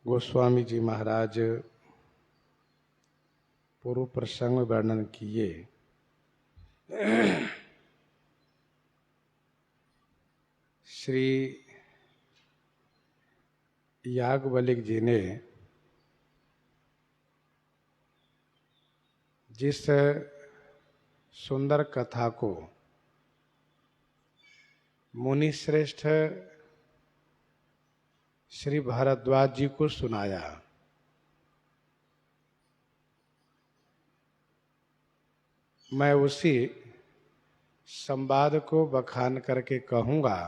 गोस्वामी जी महाराज पूर्व प्रसंग में वर्णन किए श्री याज्ञवल्क्य जी ने जिस सुंदर कथा को मुनि श्रेष्ठ श्री भारद्वाज जी को सुनाया, मैं उसी संवाद को बखान करके कहूँगा।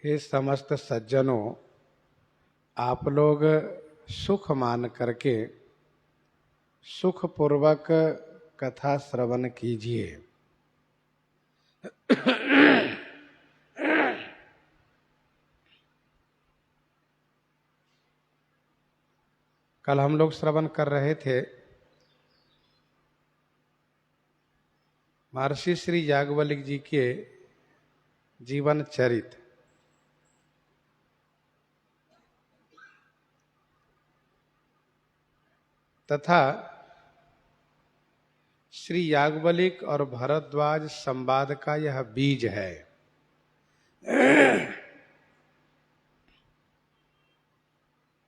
हे समस्त सज्जनों, आप लोग सुख मान करके सुखपूर्वक कथा श्रवण कीजिए। कल हम लोग श्रवण कर रहे थे महर्षि श्री याज्ञवल्क्य जी के जीवन चरित। तथा श्री याज्ञवल्क्य और भारद्वाज संवाद का यह बीज है।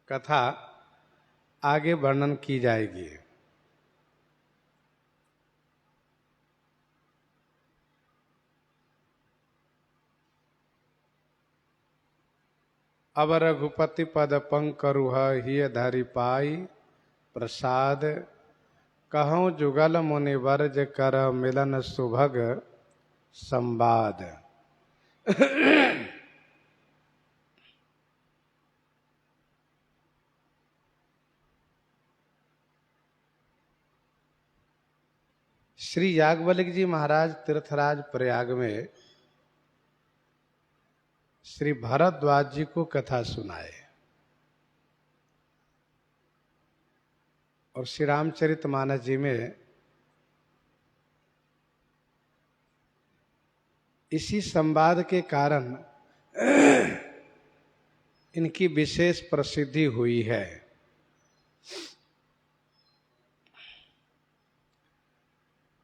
कथा आगे वर्णन की जाएगी। अब रघुपति पद पंकरुह हिय धरि पाई, प्रसाद कहूँ जुगल मुनि वर्ज कर मिलन सुभग संवाद। श्री याज्ञवल्क्य जी महाराज तीर्थराज प्रयाग में श्री भारद्वाज जी को कथा सुनाए और श्री रामचरितमानस जी में इसी संवाद के कारण इनकी विशेष प्रसिद्धि हुई है।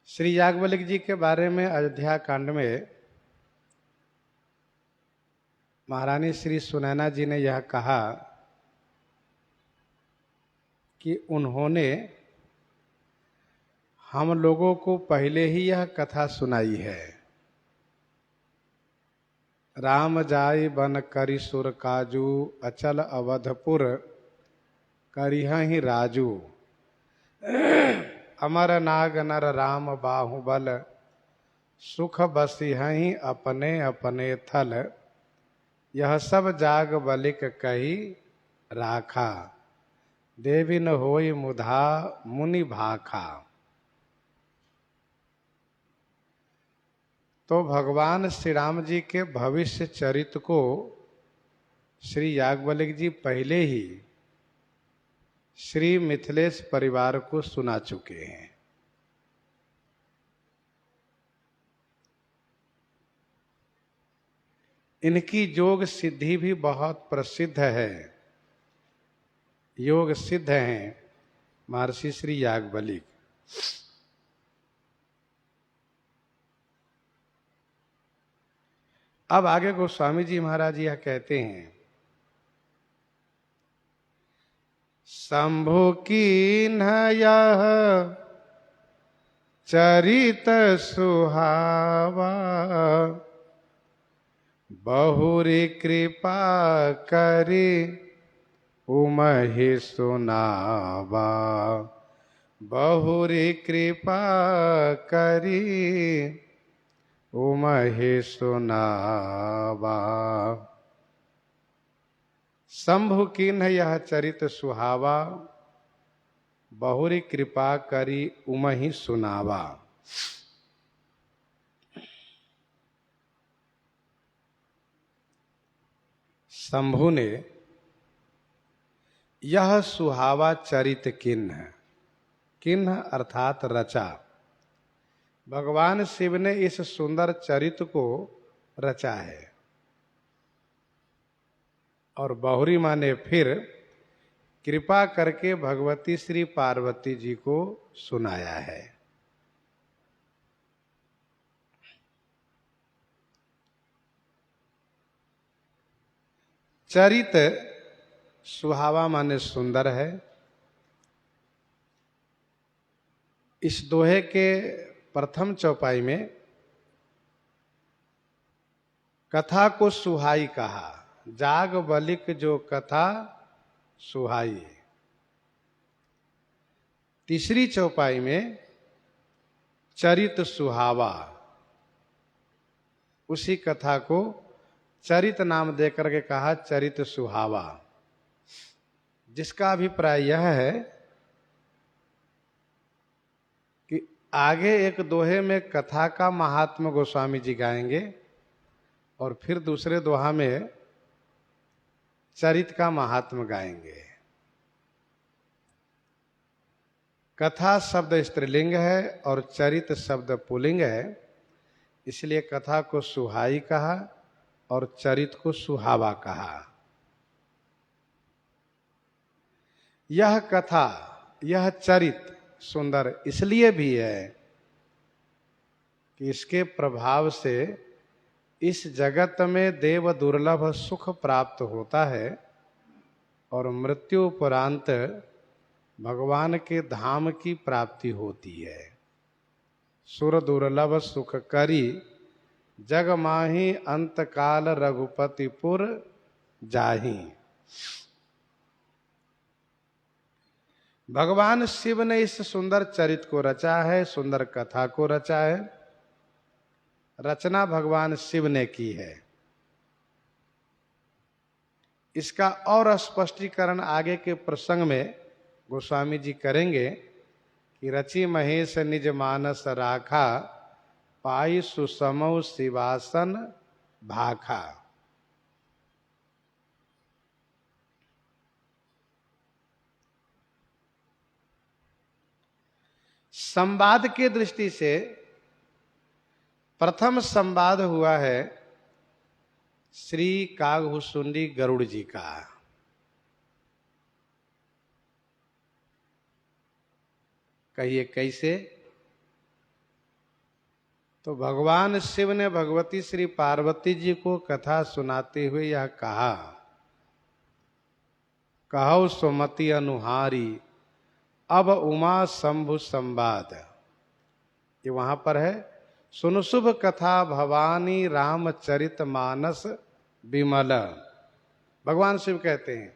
श्री याज्ञवल्क्य जी के बारे में अयोध्या कांड में महारानी श्री सुनैना जी ने यह कहा कि उन्होंने हम लोगों को पहले ही यह कथा सुनाई है। राम जाय बन करि सुर काजू, अचल अवधपुर करिहहि राजू। अमर नाग नर राम बाहुबल, सुख बसिहहि अपने अपने थल। यह सब याज्ञवल्क्य कही राखा, देवी न होई मुधा मुनि भाखा। तो भगवान श्री राम जी के भविष्य चरित्र को श्री याज्ञवल्क्य जी पहले ही श्री मिथिलेश परिवार को सुना चुके हैं। इनकी योग सिद्धि भी बहुत प्रसिद्ध है। योग सिद्ध हैं महर्षि श्री याज्ञवल्क्य। अब आगे गोस्वामी जी महाराज यह कहते हैं, शंभु कीन्ह यह चरित सुहावा, बहुरी कृपा करी उमहि सुनावा। बहुरी कृपा करी उमहि सुनावा। शंभु कीन्ह यह चरित सुहावा, बहुरी कृपा करी उमहि सुनावा। शंभु ने यह सुहावा चरित किन्ह, किन्ह अर्थात रचा। भगवान शिव ने इस सुंदर चरित्र को रचा है और बहुरी माँ ने फिर कृपा करके भगवती श्री पार्वती जी को सुनाया है। चरित सुहावा माने सुंदर है। इस दोहे के प्रथम चौपाई में कथा को सुहाई कहा, जाग बलिक जो कथा सुहाई। तीसरी चौपाई में चरित सुहावा, उसी कथा को चरित नाम देकर के कहा चरित सुहावा, जिसका अभिप्राय यह है कि आगे एक दोहे में कथा का महात्म्य गोस्वामी जी गाएंगे और फिर दूसरे दोहा में चरित का महात्म्य गाएंगे। कथा शब्द स्त्रीलिंग है और चरित शब्द पुल्लिंग है, इसलिए कथा को सुहाई कहा और चरित को सुहावा कहा। यह कथा, यह चरित सुंदर इसलिए भी है कि इसके प्रभाव से इस जगत में देव दुर्लभ सुख प्राप्त होता है और मृत्यु उपरांत भगवान के धाम की प्राप्ति होती है। सुर दुर्लभ सुख करी जग माही अंतकाल रघुपतिपुर जाही। भगवान शिव ने इस सुंदर चरित को रचा है, सुंदर कथा को रचा है। रचना भगवान शिव ने की है। इसका और स्पष्टीकरण आगे के प्रसंग में गोस्वामी जी करेंगे कि रचि महेश निज मानस राखा, पाई सुसमौ शिवासन भाखा। संवाद के दृष्टि से प्रथम संवाद हुआ है श्री कागभूषुंडी गरुड़ जी का। कहिए कैसे? तो भगवान शिव ने भगवती श्री पार्वती जी को कथा सुनाते हुए यह कहा, कहो सुमति अनुहारी अब उमा शंभु संवाद। ये वहां पर है, सुन शुभ कथा भवानी रामचरित मानस विमल। भगवान शिव कहते हैं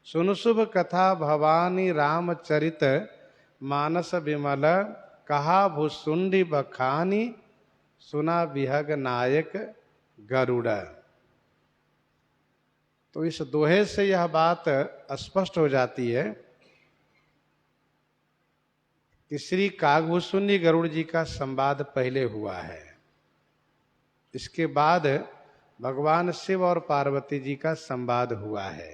सुन शुभ कथा भवानी रामचरित मानस विमल, कहा भूसुंडी बखानी सुना विहग नायक गरुड़। तो इस दोहे से यह बात स्पष्ट हो जाती है कि श्री कागभूषुंडी गरुड़ जी का संवाद पहले हुआ है, इसके बाद भगवान शिव और पार्वती जी का संवाद हुआ है।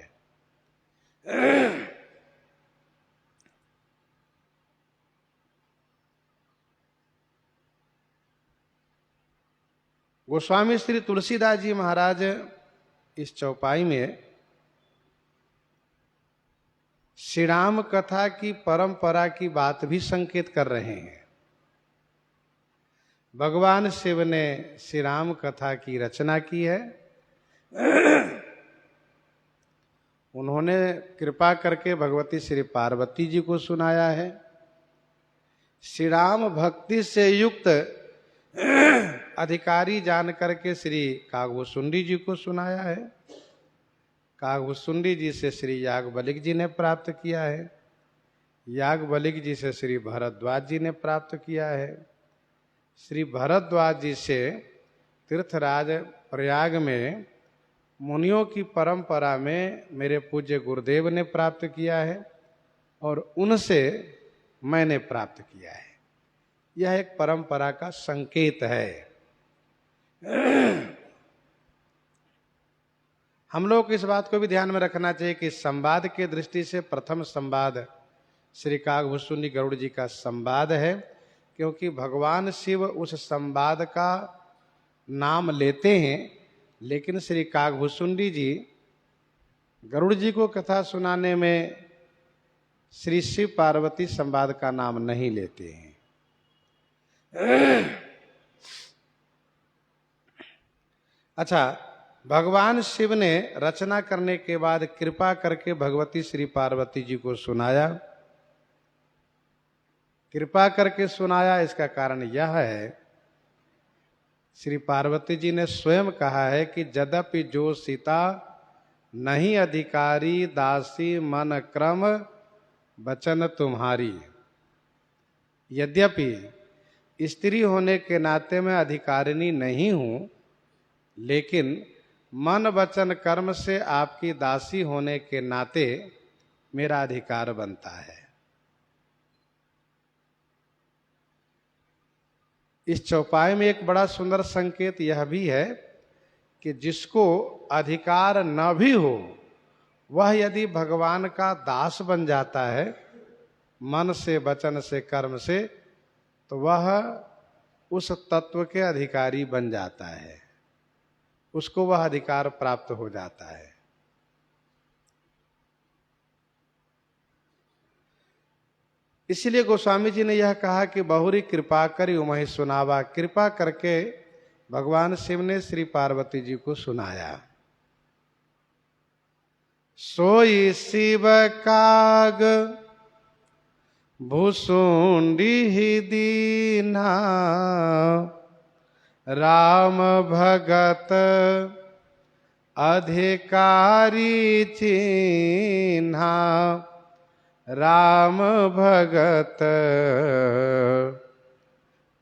गोस्वामी श्री तुलसीदास जी महाराज इस चौपाई में श्री राम कथा की परंपरा की बात भी संकेत कर रहे हैं। भगवान शिव ने श्री राम कथा की रचना की है। उन्होंने कृपा करके भगवती श्री पार्वती जी को सुनाया है। श्री राम भक्ति से युक्त अधिकारी जान करके श्री कागभूषुंडी जी को सुनाया है। कागभूषुंडी जी से श्री याज्ञवल्क्य जी ने प्राप्त किया है। याज्ञवल्क्य जी से श्री भरद्वाज जी ने प्राप्त किया है। श्री भरद्वाज जी से तीर्थराज प्रयाग में मुनियों की परंपरा में मेरे पूज्य गुरुदेव ने प्राप्त किया है और उनसे मैंने प्राप्त किया है। यह एक परंपरा का संकेत है। हम लोग को इस बात को भी ध्यान में रखना चाहिए कि संवाद के दृष्टि से प्रथम संवाद श्री काकभूषुंडी गरुड़ जी का संवाद है, क्योंकि भगवान शिव उस संवाद का नाम लेते हैं, लेकिन श्री काकभूषुंडी जी गरुड़ जी को कथा सुनाने में श्री शिव पार्वती संवाद का नाम नहीं लेते हैं। अच्छा, भगवान शिव ने रचना करने के बाद कृपा करके भगवती श्री पार्वती जी को सुनाया। कृपा करके सुनाया, इसका कारण यह है, श्री पार्वती जी ने स्वयं कहा है कि यद्यपि जो सीता नहीं अधिकारी दासी मन क्रम वचन तुम्हारी, यद्यपि स्त्री होने के नाते मैं अधिकारिणी नहीं हूं, लेकिन मन वचन कर्म से आपकी दासी होने के नाते मेरा अधिकार बनता है। इस चौपाई में एक बड़ा सुंदर संकेत यह भी है कि जिसको अधिकार न भी हो, वह यदि भगवान का दास बन जाता है मन से वचन से कर्म से, तो वह उस तत्व के अधिकारी बन जाता है, उसको वह अधिकार प्राप्त हो जाता है। इसलिए गोस्वामी जी ने यह कहा कि बहुरी कृपा करी उमहि सुनावा। कृपा करके भगवान शिव ने श्री पार्वती जी को सुनाया। सोई शिव काग भूसुंडी दीना, राम भगत अधिकारी चिन्हा, राम भगत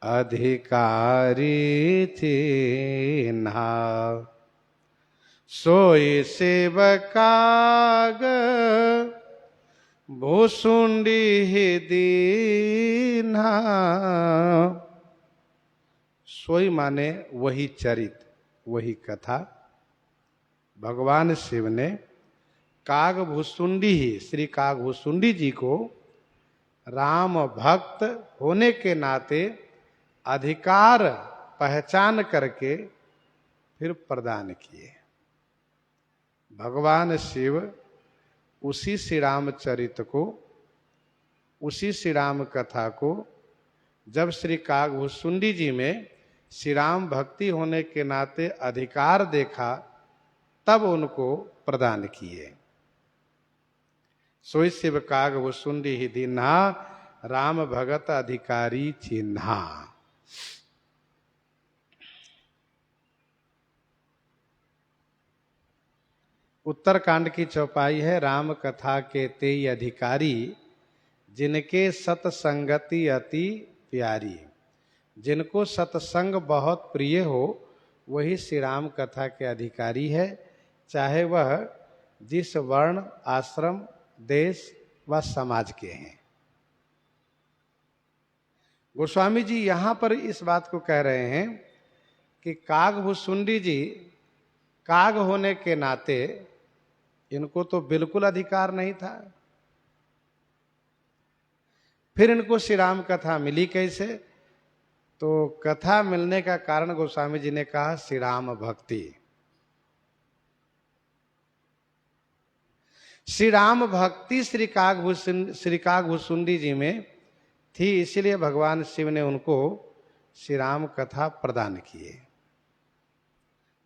अधिकारी चिन्हा। सोई शिव काग भूसुंडी दीन्हा। सोई माने वही चरित, वही कथा। भगवान शिव ने काकभूषुंडी ही श्री काकभूषुंडी जी को राम भक्त होने के नाते अधिकार पहचान करके फिर प्रदान किए। भगवान शिव उसी श्री रामचरित को, उसी श्री राम कथा को जब श्री काकभूषुंडी जी में श्री राम भक्ति होने के नाते अधिकार देखा, तब उनको प्रदान किए। सोई शिव काकभूषुंडी ही दीन्हा, राम भगत अधिकारी चिन्हा। उत्तरकांड की चौपाई है, राम कथा के तेई अधिकारी, जिनके सतसंगति अति प्यारी। जिनको सत्संग बहुत प्रिय हो, वही श्री राम कथा के अधिकारी है, चाहे वह जिस वर्ण आश्रम देश व समाज के हैं। गोस्वामी जी यहां पर इस बात को कह रहे हैं कि काकभूषुंडी जी काग होने के नाते इनको तो बिल्कुल अधिकार नहीं था, फिर इनको श्री राम कथा मिली कैसे? तो कथा मिलने का कारण गोस्वामी जी ने कहा श्री राम भक्ति। श्री राम भक्ति श्री काकभूषुंडी जी में थी, इसलिए भगवान शिव ने उनको श्री राम कथा प्रदान किए।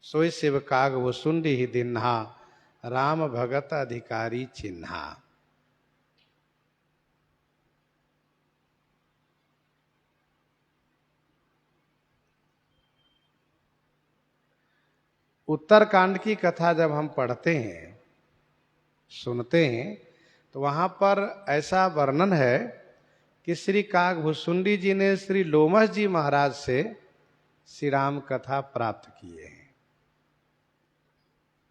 सोई शिव काकभूषुंडी ही दीन्हा, राम भगत अधिकारी चिन्हा। उत्तरकांड की कथा जब हम पढ़ते हैं, सुनते हैं, तो वहां पर ऐसा वर्णन है कि श्री काकभूषुंडी जी ने श्री लोमश जी महाराज से श्री राम कथा प्राप्त किए हैं।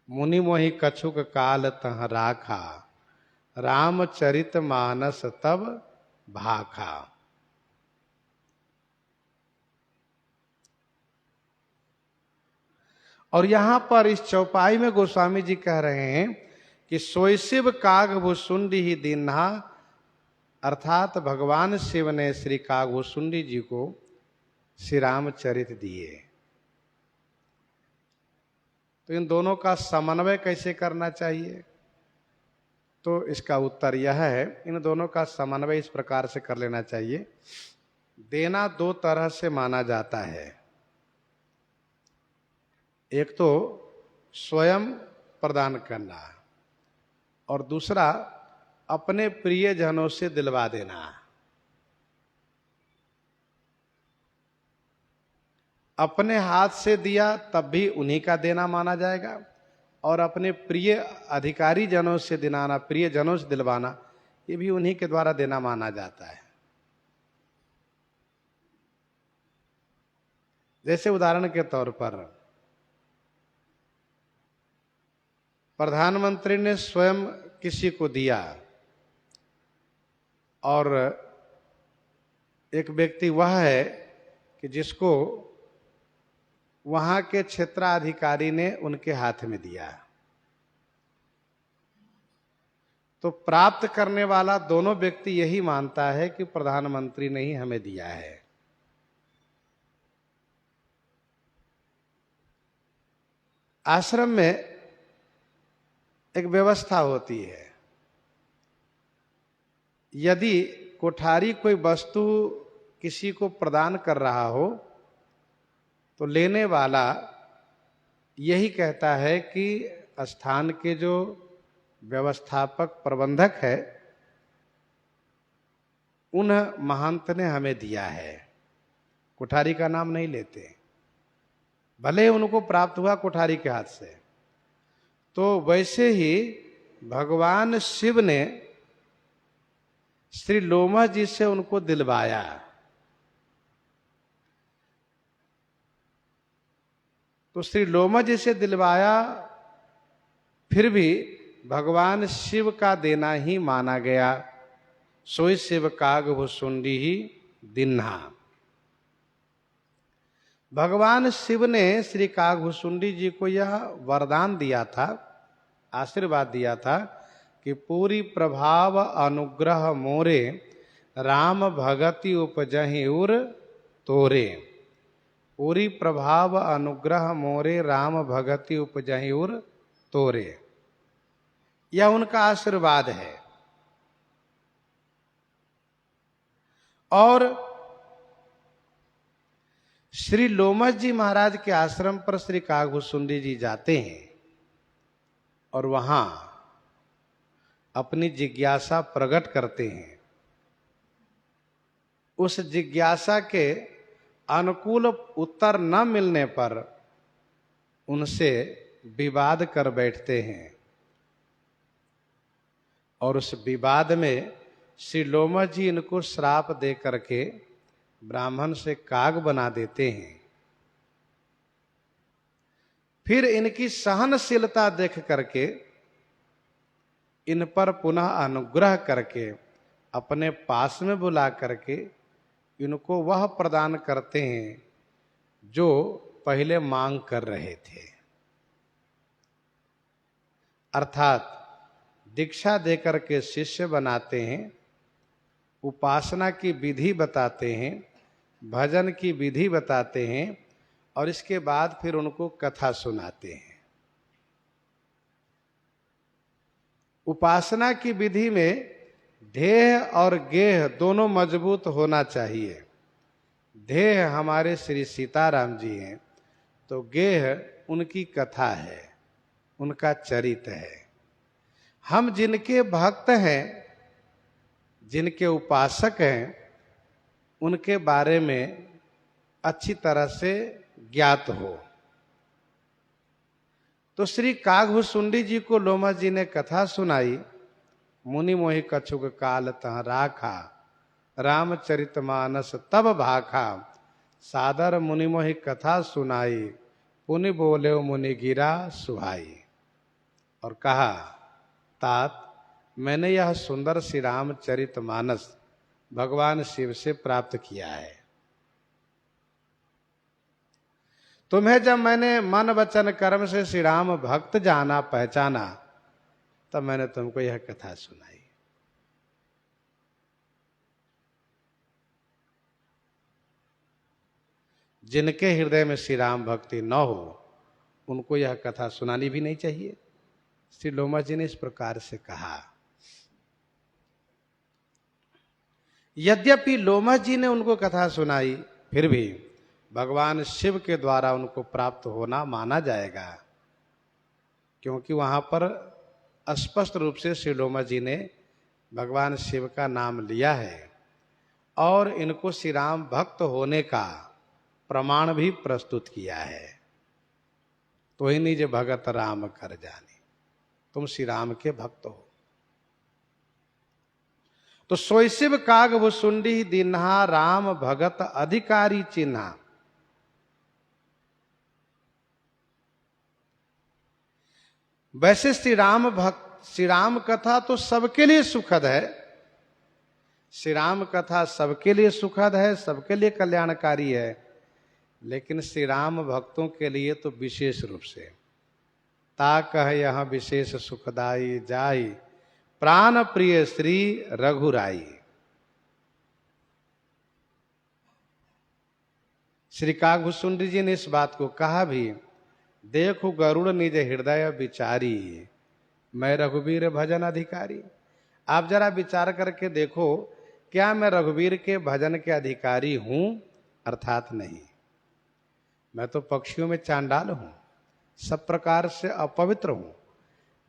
मुनि मोहि कछुक काल तह राखा, रामचरित मानस तब भाखा। और यहां पर इस चौपाई में गोस्वामी जी कह रहे हैं कि सोई शिव कागभुसुंडी ही दीन्हा, अर्थात भगवान शिव ने श्री कागभुसुंडी जी को श्री रामचरित दिए। तो इन दोनों का समन्वय कैसे करना चाहिए? तो इसका उत्तर यह है, इन दोनों का समन्वय इस प्रकार से कर लेना चाहिए। देना दो तरह से माना जाता है। एक तो स्वयं प्रदान करना और दूसरा अपने प्रियजनों से दिलवा देना। अपने हाथ से दिया तब भी उन्हीं का देना माना जाएगा, और अपने प्रिय अधिकारी जनों से दिलाना, प्रिय जनों से दिलवाना, ये भी उन्हीं के द्वारा देना माना जाता है। जैसे उदाहरण के तौर पर प्रधानमंत्री ने स्वयं किसी को दिया और एक व्यक्ति वह है कि जिसको वहां के क्षेत्राधिकारी ने उनके हाथ में दिया, तो प्राप्त करने वाला दोनों व्यक्ति यही मानता है कि प्रधानमंत्री ने ही हमें दिया है। आश्रम में एक व्यवस्था होती है, यदि कोठारी कोई वस्तु किसी को प्रदान कर रहा हो तो लेने वाला यही कहता है कि स्थान के जो व्यवस्थापक प्रबंधक है उन महंत ने हमें दिया है। कोठारी का नाम नहीं लेते, भले उनको प्राप्त हुआ कोठारी के हाथ से। तो वैसे ही भगवान शिव ने श्री लोमश जी से उनको दिलवाया। तो श्री लोमश जी से दिलवाया, फिर भी भगवान शिव का देना ही माना गया। सोई शिव कागभुसुंडी ही दीन्हा। भगवान शिव ने श्री कागभुसुंडी जी को यह वरदान दिया था, आशीर्वाद दिया था कि पूरी प्रभाव अनुग्रह मोरे, राम भगति उपजहि उर तोरे। पूरी प्रभाव अनुग्रह मोरे, राम भगति उपजहि उर तोरे। यह उनका आशीर्वाद है। और श्री लोमश जी महाराज के आश्रम पर श्री कागभुसुंडी जी जाते हैं और वहां अपनी जिज्ञासा प्रकट करते हैं। उस जिज्ञासा के अनुकूल उत्तर न मिलने पर उनसे विवाद कर बैठते हैं, और उस विवाद में श्री लोमश जी इनको श्राप दे करके ब्राह्मण से काग बना देते हैं। फिर इनकी सहनशीलता देख करके इन पर पुनः अनुग्रह करके अपने पास में बुला करके इनको वह प्रदान करते हैं जो पहले मांग कर रहे थे। अर्थात दीक्षा देकर के शिष्य बनाते हैं, उपासना की विधि बताते हैं, भजन की विधि बताते हैं, और इसके बाद फिर उनको कथा सुनाते हैं। उपासना की विधि में ध्येय और गेह दोनों मजबूत होना चाहिए। ध्येय हमारे श्री सीताराम जी हैं, तो गेह उनकी कथा है, उनका चरित्र है। हम जिनके भक्त हैं, जिनके उपासक हैं, उनके बारे में अच्छी तरह से ज्ञात हो। तो श्री कागभुसुंडी जी को लोमश जी ने कथा सुनाई। मुनि मोहि कछुक काल तह राखा, रामचरितमानस तब भाखा। सादर मुनि मोहि कथा सुनाई, पुनि बोले मुनि गिरा सुहाई। और कहा, तात मैंने यह सुंदर श्री रामचरितमानस भगवान शिव से प्राप्त किया है। तुम्हें जब मैंने मन वचन कर्म से श्री राम भक्त जाना पहचाना, तब मैंने तुमको यह कथा सुनाई। जिनके हृदय में श्री राम भक्ति न हो, उनको यह कथा सुनानी भी नहीं चाहिए। श्री लोमा जी ने इस प्रकार से कहा। यद्यपि लोमा जी ने उनको कथा सुनाई, फिर भी भगवान शिव के द्वारा उनको प्राप्त होना माना जाएगा, क्योंकि वहां पर स्पष्ट रूप से श्री लोमा जी ने भगवान शिव का नाम लिया है और इनको श्री राम भक्त होने का प्रमाण भी प्रस्तुत किया है। तो ही निज भगत राम कर जाने, तुम श्री राम के भक्त हो। तो सोई शिव काग भुसुंडी दीन्हा, राम भगत अधिकारी चिन्हा। वैसे श्री राम कथा तो सबके लिए सुखद है। श्री राम कथा सबके लिए सुखद है, सबके लिए कल्याणकारी है, लेकिन श्री राम भक्तों के लिए तो विशेष रूप से। ता कह यह विशेष सुखदाई जाई, प्राण प्रिय श्री रघुराई। श्री कागभुसुंडी जी ने इस बात को कहा भी, देखो गरुड़ निज हृदय विचारी, मैं रघुवीर भजन अधिकारी। आप जरा विचार करके देखो, क्या मैं रघुवीर के भजन के अधिकारी हूं? अर्थात नहीं। मैं तो पक्षियों में चांडाल हूं, सब प्रकार से अपवित्र हूं,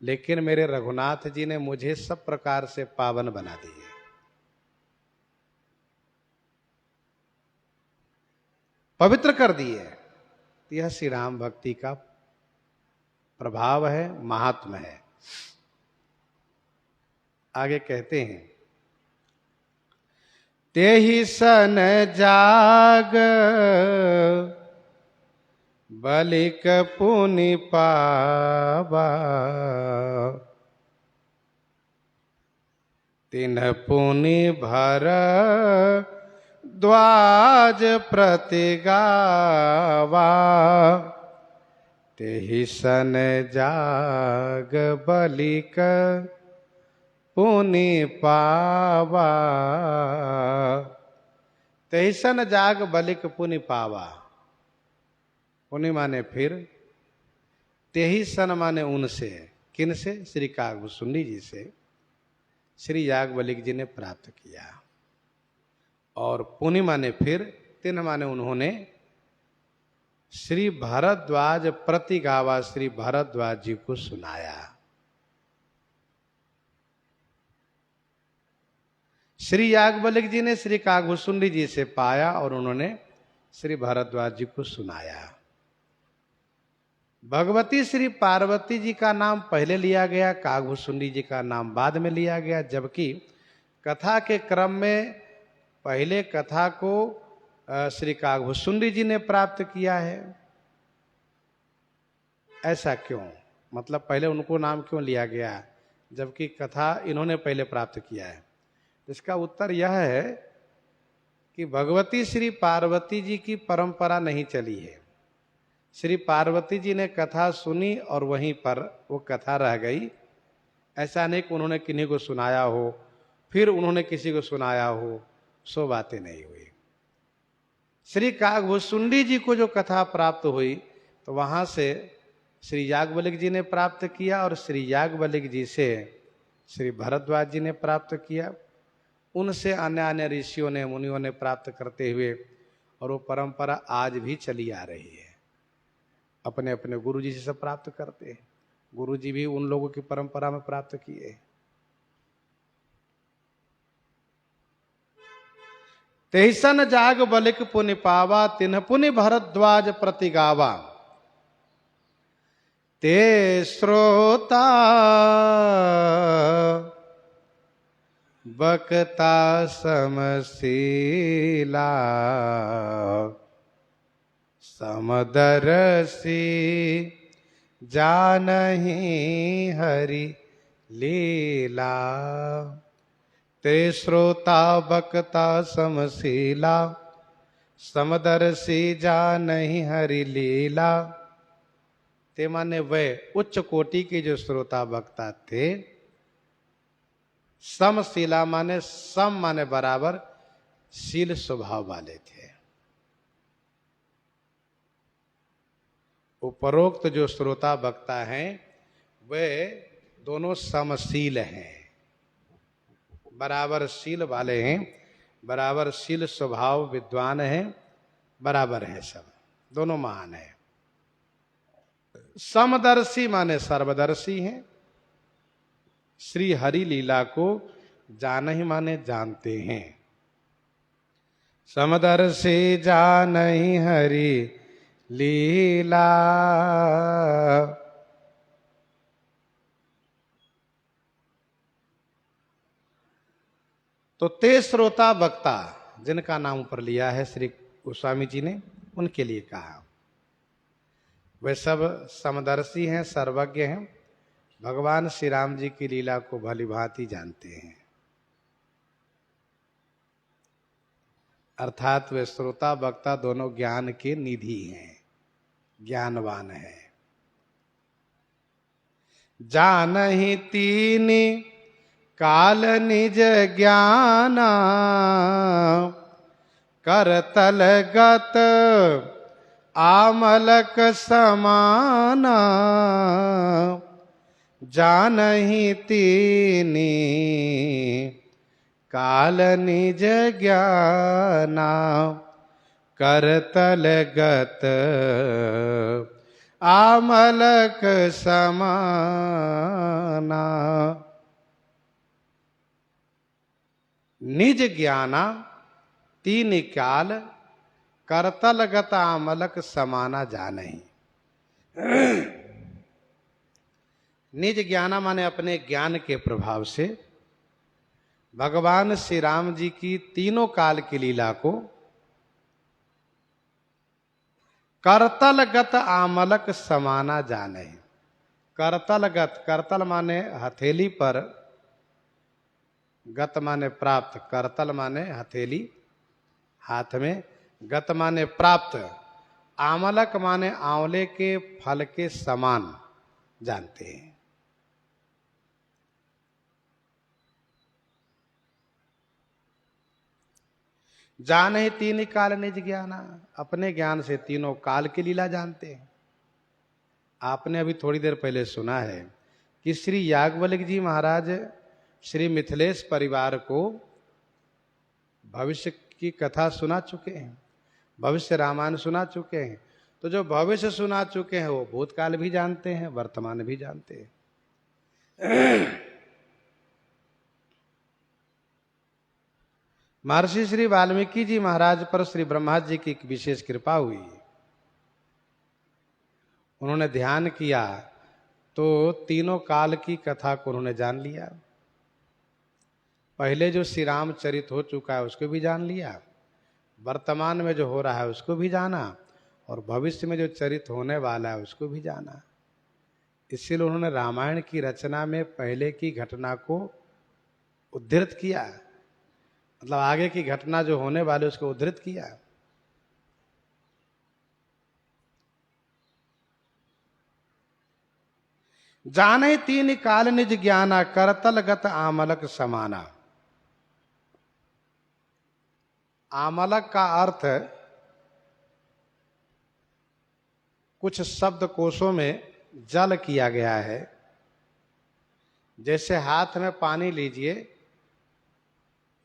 लेकिन मेरे रघुनाथ जी ने मुझे सब प्रकार से पावन बना दिए। पवित्र कर दिए। यह श्री राम भक्ति का प्रभाव है, महात्म है। आगे कहते हैं, तेहि सन जाग बलिक पुनि पावा, तिन्ह पुनि भर द्वाज प्रति गावा। तेहि सन जाग बलिक पुनि पावा, तेहि सन जाग बलिक पुनि पावा। पुनि माने फिर, तेहि सन माने उनसे। किन से? श्री कागभुसुंडी जी से श्री याज्ञवल्क्य जी ने प्राप्त किया। और पुनि माने फिर, तिन माने उन्होंने श्री भरद्वाज प्रति गावा, श्री भरद्वाज जी को सुनाया। श्री याज्ञवल्क्य जी ने श्री कागभुसुंडी जी से पाया और उन्होंने श्री भरद्वाज जी को सुनाया। भगवती श्री पार्वती जी का नाम पहले लिया गया, कागभुसुंडी जी का नाम बाद में लिया गया, जबकि कथा के क्रम में पहले कथा को श्री कागभुसुंडी जी ने प्राप्त किया है। ऐसा क्यों? मतलब पहले उनको नाम क्यों लिया गया जबकि कथा इन्होंने पहले प्राप्त किया है? इसका उत्तर यह है कि भगवती श्री पार्वती जी की परंपरा नहीं चली है। श्री पार्वती जी ने कथा सुनी और वहीं पर वो कथा रह गई। ऐसा नहीं कि उन्होंने किन्हीं को सुनाया हो, फिर उन्होंने किसी को सुनाया हो, सो बातें नहीं हुई। श्री कागभुसुंडी जी को जो कथा प्राप्त हुई, तो वहां से श्री याज्ञवल्क्य जी ने प्राप्त किया और श्री याज्ञवल्क्य जी से श्री भरद्वाज जी ने प्राप्त किया। उनसे अन्य अन्य ऋषियों ने, मुनियों ने प्राप्त करते हुए, और वो परंपरा आज भी चली आ रही है। अपने अपने गुरु जी से सब प्राप्त करते हैं। गुरु जी भी उन लोगों की परंपरा में प्राप्त किए। तेहि सन जाग बलिक पुनि पावा, तिन्ह पुनि भरद्वाज प्रति गावा। ते श्रोता बकता समशीला, समदरसी जानहि हरि लीला। ते श्रोता बकता समशीला, समदर्शी जानहि हरि लीला। ते माने वे उच्च कोटि के जो श्रोता वक्ता थे। समशीला माने सम माने बराबर, शील स्वभाव वाले थे। उपरोक्त जो श्रोता वक्ता हैं वे दोनों समशील हैं, बराबर शील वाले हैं, बराबर शील स्वभाव विद्वान हैं, बराबर हैं, सब दोनों महान हैं। समदर्शी माने सर्वदर्शी हैं। श्री हरि लीला को जानहि माने जानते हैं। समदर्शी जानहि हरि लीला। तो ते श्रोता वक्ता जिनका नाम ऊपर लिया है श्री गोस्वामी जी ने, उनके लिए कहा। वे सब समदर्शी हैं, सर्वज्ञ हैं, भगवान श्री राम जी की लीला को भली भांति जानते हैं। अर्थात वे श्रोता वक्ता दोनों ज्ञान के निधि हैं, ज्ञानवान हैं। जानहि तीनि काल निज ज्ञाना, करतल गत आमलक समाना। जानहि तीनि काल निज ज्ञाना, करतल गत आमलक समाना। निज ज्ञाना तीन काल, करतल गत आमलक समाना जानहि। निज ज्ञाना माने अपने ज्ञान के प्रभाव से भगवान श्री राम जी की तीनों काल की लीला को करतलगत आमलक समाना जाने। करतलगत, करतल माने हथेली पर, गत माने प्राप्त, करतल माने हथेली हाथ में, गत माने प्राप्त, आमलक माने आंवले के फल के समान जानते हैं। जानहि तीन काल निज ज्ञाना, अपने ज्ञान से तीनों काल की लीला जानते हैं। आपने अभी थोड़ी देर पहले सुना है कि श्री याज्ञवल्क्य जी महाराज श्री मिथिलेश परिवार को भविष्य की कथा सुना चुके हैं, भविष्य रामायण सुना चुके हैं। तो जो भविष्य सुना चुके हैं वो भूतकाल भी जानते हैं, वर्तमान भी जानते हैं। महर्षि श्री वाल्मीकि जी महाराज पर श्री ब्रह्मा जी की एक विशेष कृपा हुई। उन्होंने ध्यान किया तो तीनों काल की कथा को उन्होंने जान लिया। पहले जो श्री रामचरित हो चुका है उसको भी जान लिया, वर्तमान में जो हो रहा है उसको भी जाना, और भविष्य में जो चरित होने वाला है उसको भी जाना। इसीलिए उन्होंने रामायण की रचना में पहले की घटना को उद्धृत किया, मतलब आगे की घटना जो होने वाली उसको उद्धृत किया। जाने तीन काल निज ज्ञाना, करतलगत आमलक समाना। आमलक का अर्थ कुछ शब्द कोशों में जल किया गया है। जैसे हाथ में पानी लीजिए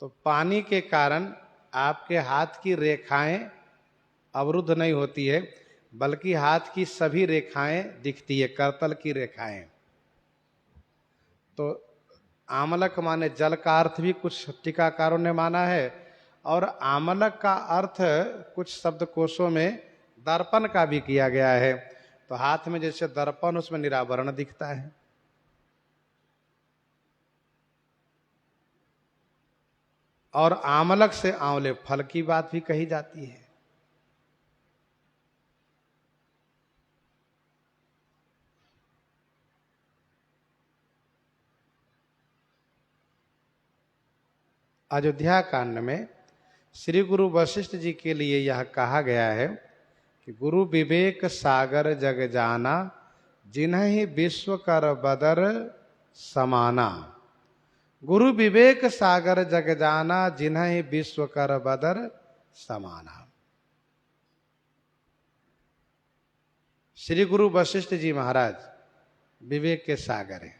तो पानी के कारण आपके हाथ की रेखाएं अवरुद्ध नहीं होती है, बल्कि हाथ की सभी रेखाएं दिखती है, करतल की रेखाएं। तो आमलक माने जल का अर्थ भी कुछ टीकाकारों ने माना है, और आमलक का अर्थ कुछ शब्दकोशों में दर्पण का भी किया गया है। तो हाथ में जैसे दर्पण, उसमें निरावरण दिखता है। और आमलक से आंवले फल की बात भी कही जाती है। अयोध्या कांड में श्री गुरु वशिष्ठ जी के लिए यह कहा गया है कि गुरु विवेक सागर जग जाना, जिन्हि विश्व कर बदर समाना। गुरु विवेक सागर जग जाना, जिन्हि विश्व कर बदर समाना। श्री गुरु वशिष्ठ जी महाराज विवेक के सागर हैं।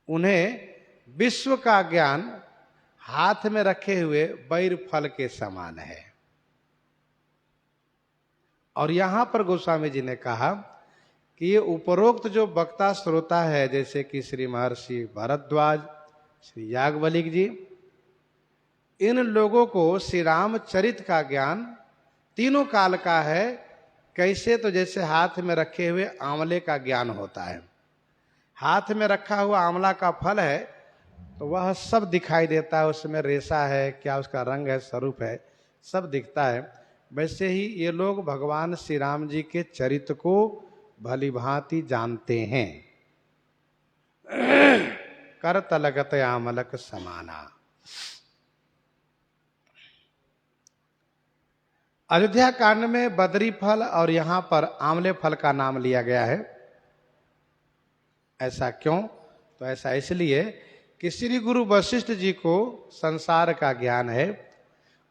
उन्हें विश्व का ज्ञान हाथ में रखे हुए बैर फल के समान है। और यहां पर गोस्वामी जी ने कहा कि ये उपरोक्त जो वक्ता श्रोता है, जैसे कि श्री महर्षि भरद्वाज, श्री याज्ञवल्क्य जी, इन लोगों को श्री रामचरित का ज्ञान तीनों काल का है। कैसे? तो जैसे हाथ में रखे हुए आंवले का ज्ञान होता है। हाथ में रखा हुआ आंवला का फल है तो वह सब दिखाई देता है, उसमें रेशा है, क्या उसका रंग है, स्वरूप है, सब दिखता है। वैसे ही ये लोग भगवान श्री राम जी के चरित्र को भली भांति जानते हैं। कर तलगत आमलक समाना। अयोध्या कांड में बदरी फल और यहां पर आंवले फल का नाम लिया गया है। ऐसा क्यों? तो ऐसा इसलिए कि श्री गुरु वशिष्ठ जी को संसार का ज्ञान है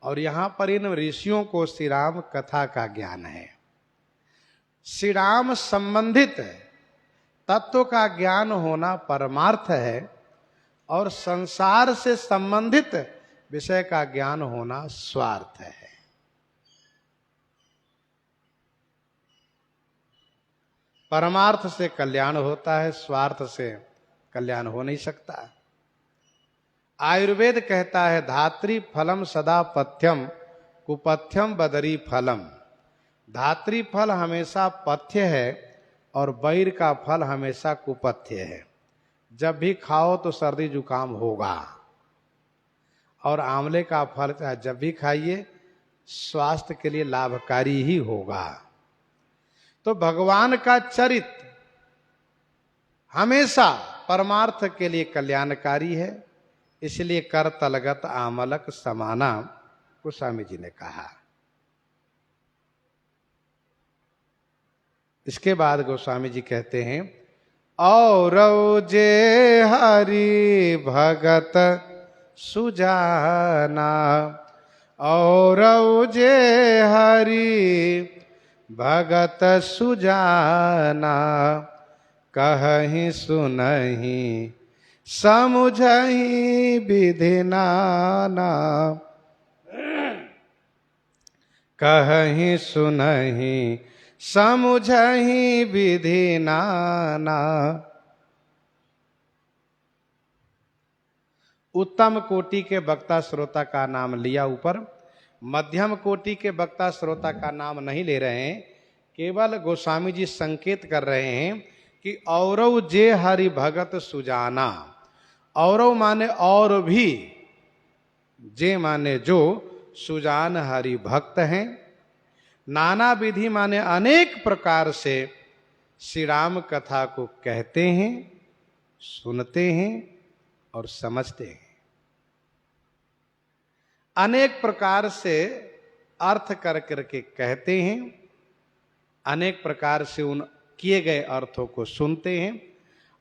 और यहां पर इन ऋषियों को श्री राम कथा का ज्ञान है। श्री राम संबंधित तत्व का ज्ञान होना परमार्थ है और संसार से संबंधित विषय का ज्ञान होना स्वार्थ है। परमार्थ से कल्याण होता है, स्वार्थ से कल्याण हो नहीं सकता। आयुर्वेद कहता है धात्री फलम सदा पथ्यम कुपथ्यम बदरी फलम। धात्री फल हमेशा पथ्य है और बैर का फल हमेशा कुपथ्य है। जब भी खाओ तो सर्दी जुकाम होगा और आंवले का फल जब भी खाइए स्वास्थ्य के लिए लाभकारी ही होगा। तो भगवान का चरित्र हमेशा परमार्थ के लिए कल्याणकारी है, इसलिए कर तलगत आमलक समाना गोस्वामी जी ने कहा। इसके बाद गोस्वामी जी कहते हैं और जे हरि भगत सुजाना, और जे हरि भगत सुजाना, कहहि सुनहि समुझहि विधि नाना, कहहि सुनहि समुझहि विधि नाना। उत्तम कोटि के वक्ता श्रोता का नाम लिया ऊपर, मध्यम कोटि के वक्ता श्रोता का नाम नहीं ले रहे हैं। केवल गोस्वामी जी संकेत कर रहे हैं कि औरव जे हरि भगत सुजाना। औरव माने और भी, जे माने जो, सुजान हरि भक्त हैं। नाना विधि माने अनेक प्रकार से श्री राम कथा को कहते हैं, सुनते हैं और समझते हैं। अनेक प्रकार से अर्थ कर करके कहते हैं, अनेक प्रकार से उन किए गए अर्थों को सुनते हैं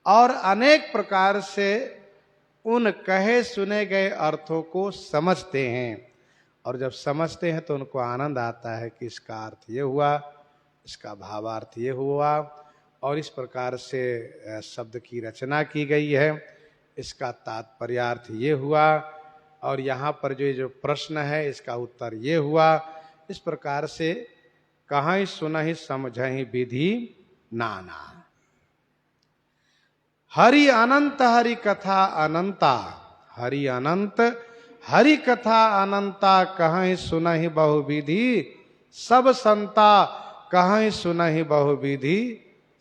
और अनेक प्रकार से उन कहे सुने गए अर्थों को समझते हैं। और जब समझते हैं तो उनको आनंद आता है कि इसका अर्थ ये हुआ, इसका भावार्थ ये हुआ और इस प्रकार से शब्द की रचना की गई है, इसका तात्पर्यार्थ ये हुआ और यहाँ पर जो प्रश्न है इसका उत्तर ये हुआ। इस प्रकार से कहीं सुनहि समझहि विधि नाना। हरि अनंत हरि कथा अनंता, हरि अनंत हरि कथा अनंता, कहीं सुनहि बहुविधि सब संता, कहीं सुनहि बहुविधि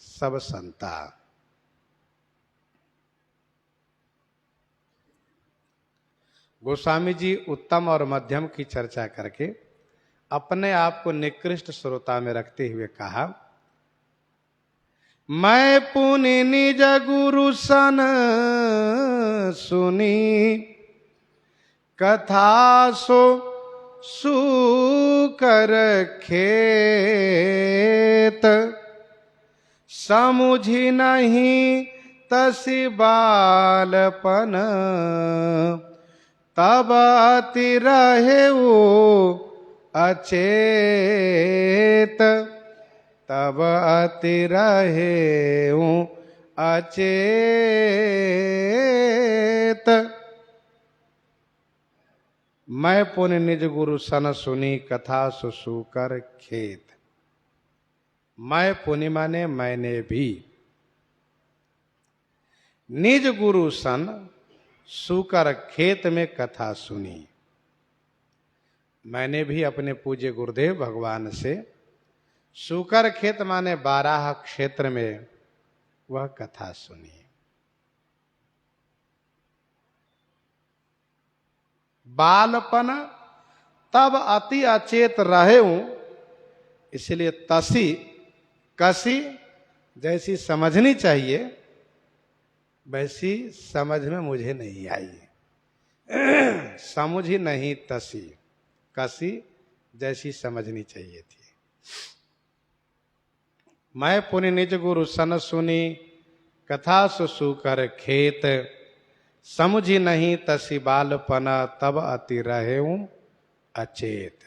सब संता। गोस्वामी जी उत्तम और मध्यम की चर्चा करके अपने आप को निकृष्ट श्रोता में रखते हुए कहा, मैं पुनि निज गुरु सन सुनी, कथा सो सूकर खेत, समुझी नहीं तसी बालपन, तब अति रहे वो अचेत, तब अति रहे वो अचेत। मैं पुनि निज गुरु सन सुनी, कथा सुसूकर खेत। मैं पुनि माने मैंने भी, निज गुरु सन सूकर खेत में कथा सुनी। मैंने भी अपने पूज्य गुरुदेव भगवान से सूकर खेत माने बाराह क्षेत्र में वह कथा सुनी। बालपन तब अति अचेत रहे हूं, इसलिए तसी कसी जैसी समझनी चाहिए वैसी समझ में मुझे नहीं आई। समझी नहीं तसी, कसी जैसी समझनी चाहिए थी। मैं पुनि निज गुरु सन सुनी, कथा सुसूकर खेत, समझी नहीं तसी बालपन, तब अति रहे हूं अचेत।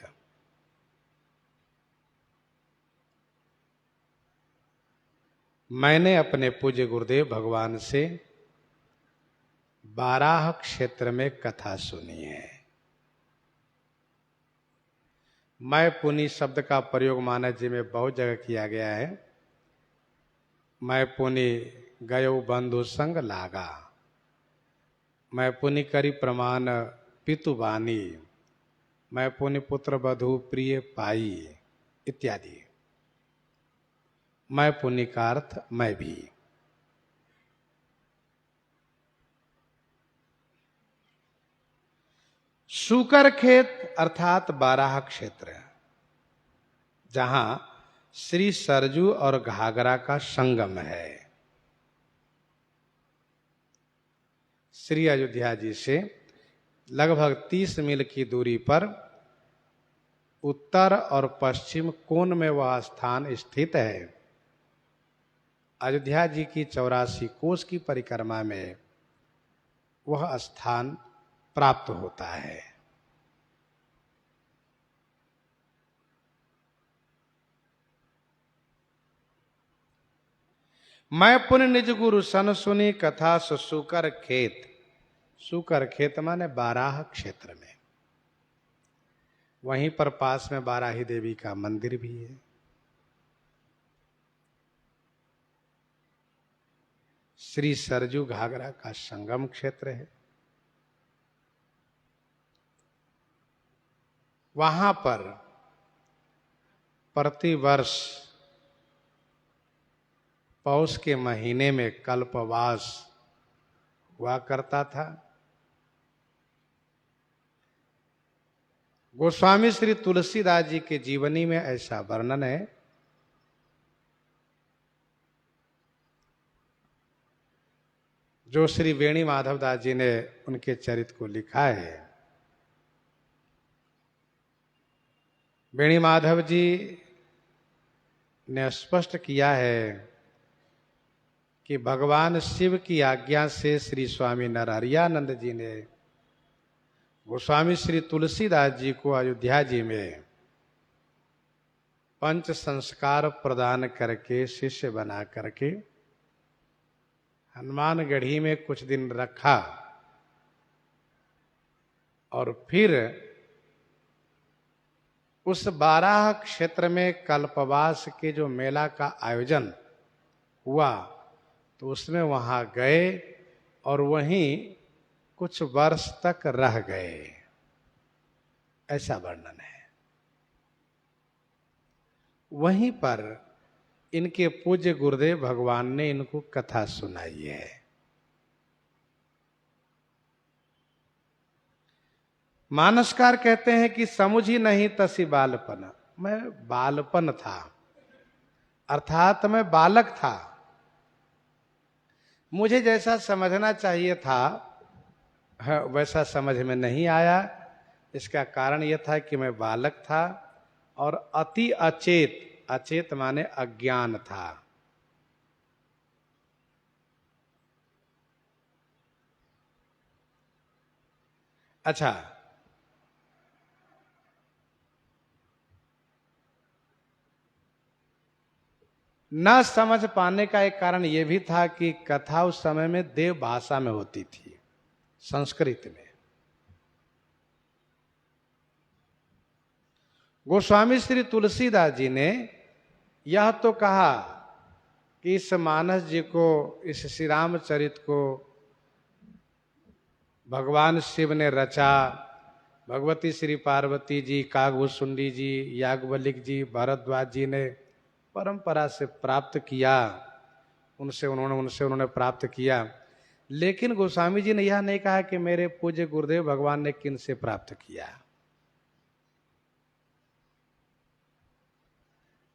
मैंने अपने पूज्य गुरुदेव भगवान से बाराह क्षेत्र में कथा सुनी है। मैं पुनि शब्द का प्रयोग मानस जी में बहुत जगह किया गया है। मैं पुनि गयो बंधु संग लागा, मैं पुनि करी प्रमाण पितु बानी, मैं पुनि पुत्र बधु प्रिय पाई इत्यादि। मैं पुनि का अर्थ मैं भी। सूकर खेत अर्थात बाराह क्षेत्र, जहां श्री सरजू और घाघरा का संगम है। श्री अयोध्या जी से लगभग 30 मील की दूरी पर उत्तर और पश्चिम कोण में वह स्थान स्थित है। अयोध्या जी की 84 कोस की परिक्रमा में वह स्थान प्राप्त होता है। मैं पुनि निज गुरु सन सुनी, कथा सुसूकर खेत। सूकर खेत माने बाराह क्षेत्र में, वहीं पर पास में बाराही देवी का मंदिर भी है। श्री सरजू घाघरा का संगम क्षेत्र है। वहां पर प्रतिवर्ष पौष के महीने में कल्पवास हुआ करता था। गोस्वामी श्री तुलसीदास जी के जीवनी में ऐसा वर्णन है। जो श्री वेणी माधवदास जी ने उनके चरित्र को लिखा है। वेणी माधव जी ने स्पष्ट किया है कि भगवान शिव की आज्ञा से श्री स्वामी नरहरियानंद जी ने गोस्वामी श्री तुलसीदास जी को अयोध्या जी में पंच संस्कार प्रदान करके शिष्य बना करके हनुमानगढ़ी में कुछ दिन रखा और फिर उस बाराह क्षेत्र में कल्पवास के जो मेला का आयोजन हुआ तो उसमें वहां गए और वहीं कुछ वर्ष तक रह गए, ऐसा वर्णन है। वहीं पर इनके पूज्य गुरुदेव भगवान ने इनको कथा सुनाई है। मानसकार कहते हैं कि समझी नहीं तसी बालपन, मैं बालपन था अर्थात मैं बालक था। मुझे जैसा समझना चाहिए था है वैसा समझ में नहीं आया। इसका कारण यह था कि मैं बालक था और अति अचेत, अचेत माने अज्ञान था। अच्छा, न समझ पाने का एक कारण यह भी था कि कथा उस समय में देव भाषा में होती थी, संस्कृत में। गोस्वामी श्री तुलसीदास जी ने यह तो कहा कि इस मानस जी को, इस श्री रामचरित को भगवान शिव ने रचा। भगवती श्री पार्वती जी, कागभूषुंडी जी, याज्ञवल्क्य जी, भरद्वाज जी ने परंपरा से प्राप्त किया, उनसे उन्होंने प्राप्त किया। लेकिन गोस्वामी जी ने यह नहीं कहा कि मेरे पूज्य गुरुदेव भगवान ने किन से प्राप्त किया।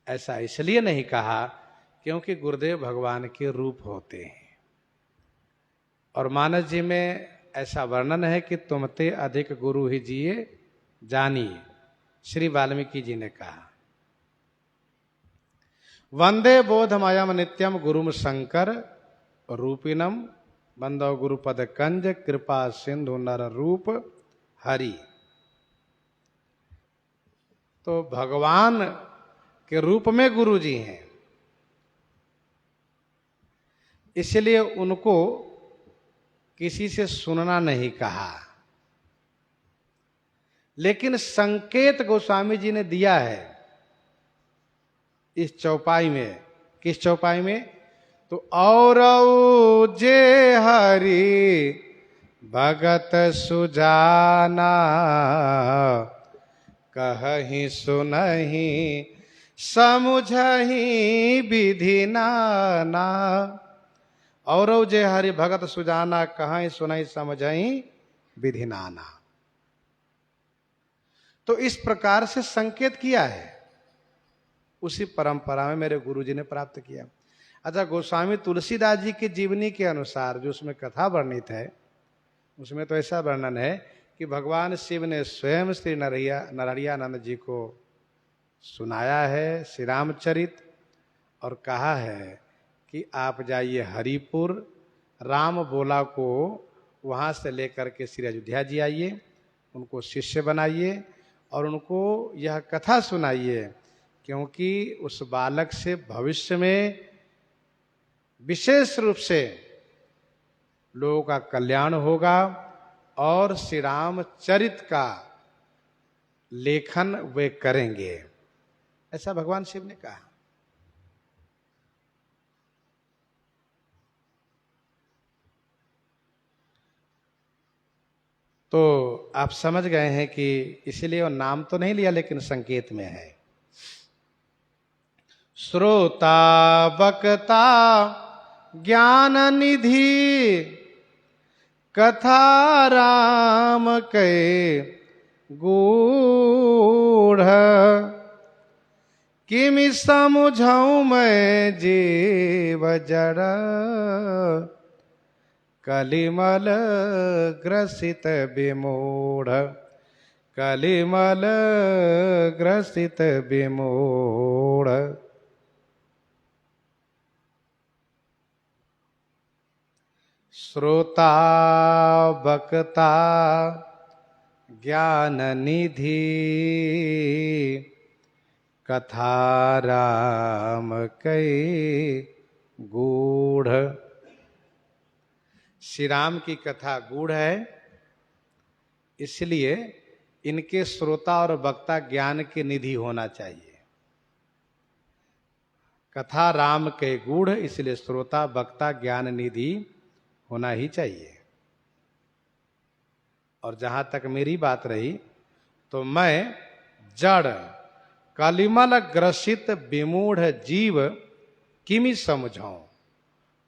ऐसा इसलिए नहीं कहा क्योंकि गुरुदेव भगवान के रूप होते हैं, और मानस जी में ऐसा वर्णन है कि तुमते अधिक गुरु ही जिए जानिए, श्री वाल्मीकि जी ने कहा। वंदे बोधमयम नित्यम गुरुम शंकर रूपिणम बंदो गुरुपद कंज कृपा सिंधु नर रूप हरि। तो भगवान के रूप में गुरु जी हैं, इसलिए उनको किसी से सुनना नहीं कहा। लेकिन संकेत गोस्वामी जी ने दिया है इस चौपाई में। किस चौपाई में? तो और जे हरि भगत सुजाना कहहि सुनहि समुझहि विधि नाना। और जे हरि भगत सुजाना कहीं सुनहि समझहि विधि नाना। तो इस प्रकार से संकेत किया है, उसी परंपरा में मेरे गुरु जी ने प्राप्त किया। अच्छा, गोस्वामी तुलसीदास जी की जीवनी के अनुसार जो उसमें कथा वर्णित है, उसमें तो ऐसा वर्णन है कि भगवान शिव ने स्वयं श्री नरहरियानंद जी को सुनाया है श्री रामचरित, और कहा है कि आप जाइए हरिपुर, राम बोला को वहाँ से लेकर के श्री अयोध्या जी आइए, उनको शिष्य बनाइए और उनको यह कथा सुनाइए, क्योंकि उस बालक से भविष्य में विशेष रूप से लोगों का कल्याण होगा और श्री रामचरित का लेखन वे करेंगे, ऐसा भगवान शिव ने कहा। तो आप समझ गए हैं कि इसीलिए वो नाम तो नहीं लिया, लेकिन संकेत में है। श्रोता वक्ता ज्ञान निधि कथा राम के गूढ़ किमि समुझऊँ मैं जीव जड़ कलिमल ग्रसित विमूढ़ कलिमल ग्रसित विमूढ़। श्रोता वक्ता ज्ञान निधि कथा राम कई गूढ़। श्री राम की कथा गूढ़ है, इसलिए इनके श्रोता और वक्ता ज्ञान के निधि होना चाहिए। कथा राम के गूढ़, इसलिए श्रोता वक्ता ज्ञान निधि होना ही चाहिए। और जहां तक मेरी बात रही, तो मैं जड़ कलिमल ग्रसित विमूढ़ जीव किमि समझाऊं।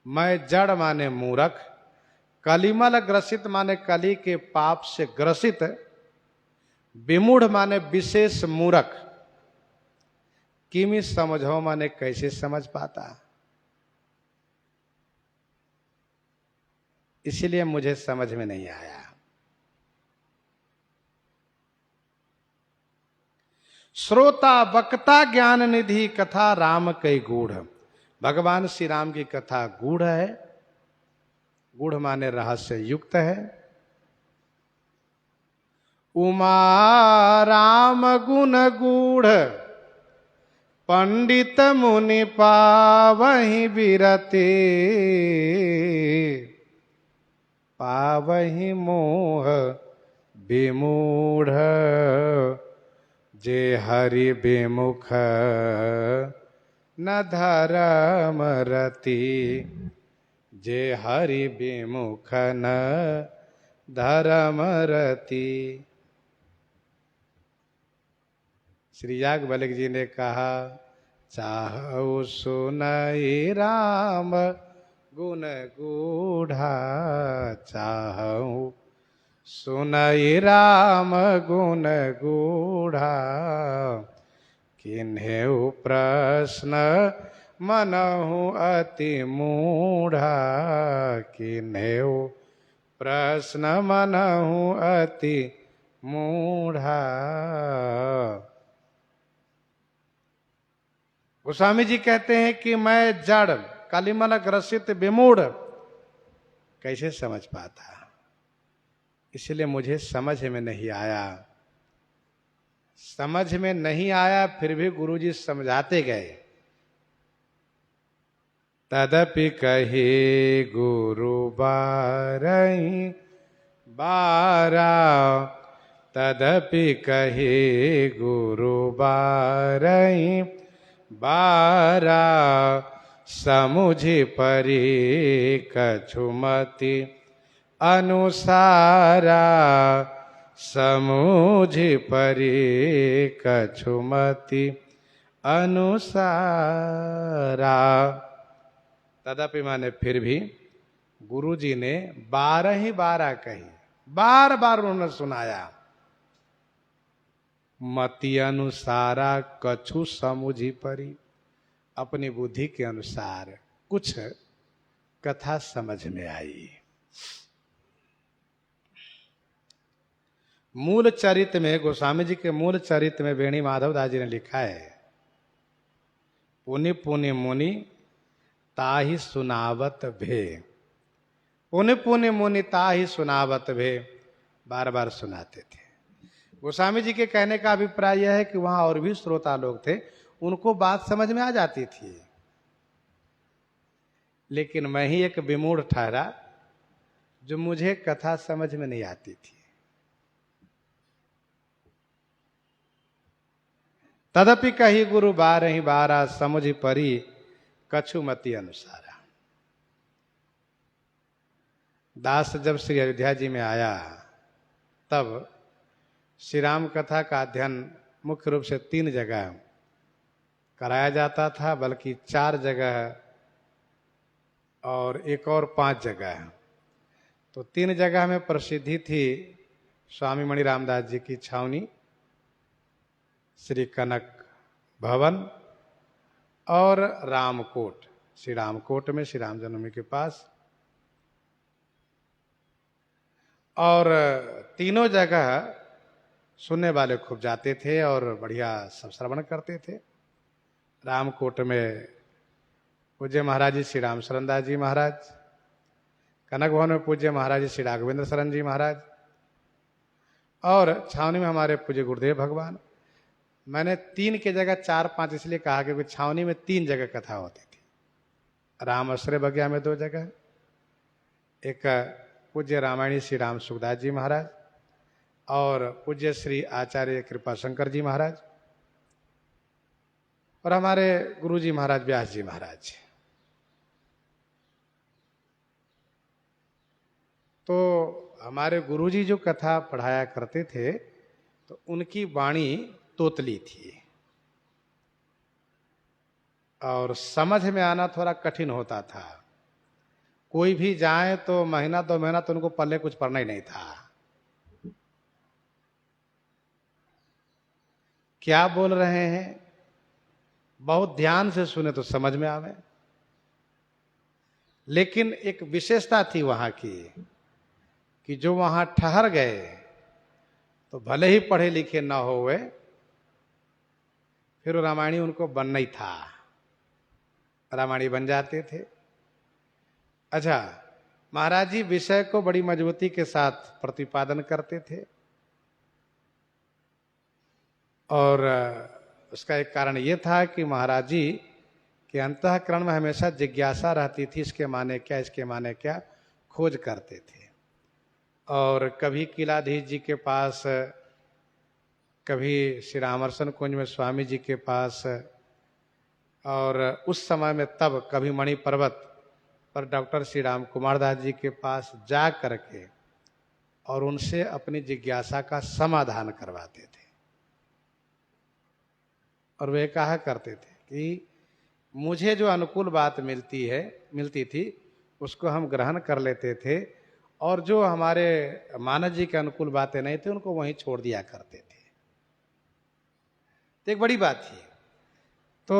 मैं जड़ माने मूर्ख, कलिमल ग्रसित माने कली के पाप से ग्रसित, विमूढ़ माने विशेष मूर्ख, किमि समझो माने कैसे समझ पाता। इसलिए मुझे समझ में नहीं आया। श्रोता वक्ता ज्ञान निधि कथा राम कई गूढ़। भगवान श्री राम की कथा गूढ़ है। गूढ़ माने रहस्य युक्त है। उमा राम गुण गूढ़ पंडित मुनि पावहि बिरते। पावहि मोह विमूढ़ जे हरि विमुख न धर्म रति। जे हरि विमुख न धर्म रति। श्री याज्ञवल्क्य जी ने कहा, चाहु सुनई राम गुण गूढ़ा। चाहु सुनई राम गुण गूढ़ा। किन्हेउ प्रश्न मनहु अति मूढ़ा। किन्हेउ प्रश्न मनहु अति मूढ़ा। गोस्वामी जी कहते हैं कि मैं जड़ कलिमल ग्रसित विमूढ़ कैसे समझ पाता, इसलिए मुझे समझ में नहीं आया। समझ में नहीं आया, फिर भी गुरुजी समझाते गए। तदपि कहे गुरु बारहि बारा। तदपि कहे गुरु बारहि बारा। समुझि परि कछुमति अनुसारा। समुझि परि कछुमति अनुसारा। तदपि माने फिर भी गुरुजी ने 12 ही 12 कही, बार बार उन्होंने सुनाया। मति अनुसारा कछु समुझी परी। अपनी बुद्धि के अनुसार कुछ कथा समझ में आई। मूल चरित्र में, गोस्वामी जी के मूल चरित्र में वेणी माधव दास जी ने लिखा है, पुनि पुनि मुनि ताहि सुनावत भे। पुनि पुनि मुनि ताहि सुनावत भे, बार बार सुनाते थे। गोस्वामी जी के कहने का अभिप्राय यह है कि वहां और भी श्रोता लोग थे, उनको बात समझ में आ जाती थी, लेकिन मैं ही एक विमूढ़ ठहरा जो मुझे कथा समझ में नहीं आती थी। तदपि कही गुरु 12 ही 12 समुझि परी कछुमति अनुसारा। दास जब श्री अयोध्या जी में आया तब श्री राम कथा का अध्ययन मुख्य रूप से 3 जगह कराया जाता था, बल्कि 4 जगह और एक और 5 जगह। तो 3 जगह में प्रसिद्धि थी स्वामी मणि रामदास जी की छावनी, श्री कनक भवन और रामकोट। श्री रामकोट में श्री राम जन्मभूमि के पास। और तीनों जगह सुनने वाले खूब जाते थे और बढ़िया सब श्रवण करते थे। रामकोट में पूज्य महाराज जी श्री राम शरण दास जी महाराज, कनक भवन में पूज्य महाराज जी श्री राघवेंद्र शरण जी महाराज, और छावनी में हमारे पूज्य गुरुदेव भगवान। मैंने 3 की जगह 4-5 इसलिए कहा क्योंकि छावनी में 3 जगह कथा होती थी। राम आश्रय बगिया में 2 जगह, एक पूज्य रामायणी श्री राम सुखदास जी महाराज और पूज्य श्री आचार्य कृपा शंकर जी महाराज, और हमारे गुरु जी महाराज व्यास जी महाराज। तो हमारे गुरु जी जो कथा पढ़ाया करते थे तो उनकी वाणी तोतली थी और समझ में आना थोड़ा कठिन होता था। कोई भी जाए तो महीना 2 महीना तो उनको पल्ले कुछ पढ़ना ही नहीं था। क्या बोल रहे हैं बहुत ध्यान से सुने तो समझ में आवे, लेकिन एक विशेषता थी वहां की कि जो वहां ठहर गए तो भले ही पढ़े लिखे ना होवे, फिर वो रामायणी उनको बनना ही था, रामायणी बन जाते थे। अच्छा, महाराज जी विषय को बड़ी मजबूती के साथ प्रतिपादन करते थे, और उसका एक कारण ये था कि महाराज जी के अंतःकरण में हमेशा जिज्ञासा रहती थी, इसके माने क्या, इसके माने क्या, खोज करते थे। और कभी किलाधीश जी के पास, कभी श्री रामर्शन कुंज में स्वामी जी के पास, और उस समय में तब कभी मणि पर्वत पर डॉक्टर श्री राम कुमार दास जी के पास जा करके और उनसे अपनी जिज्ञासा का समाधान करवाते थे। और वे कहा करते थे कि मुझे जो अनुकूल बात मिलती थी उसको हम ग्रहण कर लेते थे, और जो हमारे मानस जी के अनुकूल बातें नहीं थी उनको वहीं छोड़ दिया करते थे। तो एक बड़ी बात थी। तो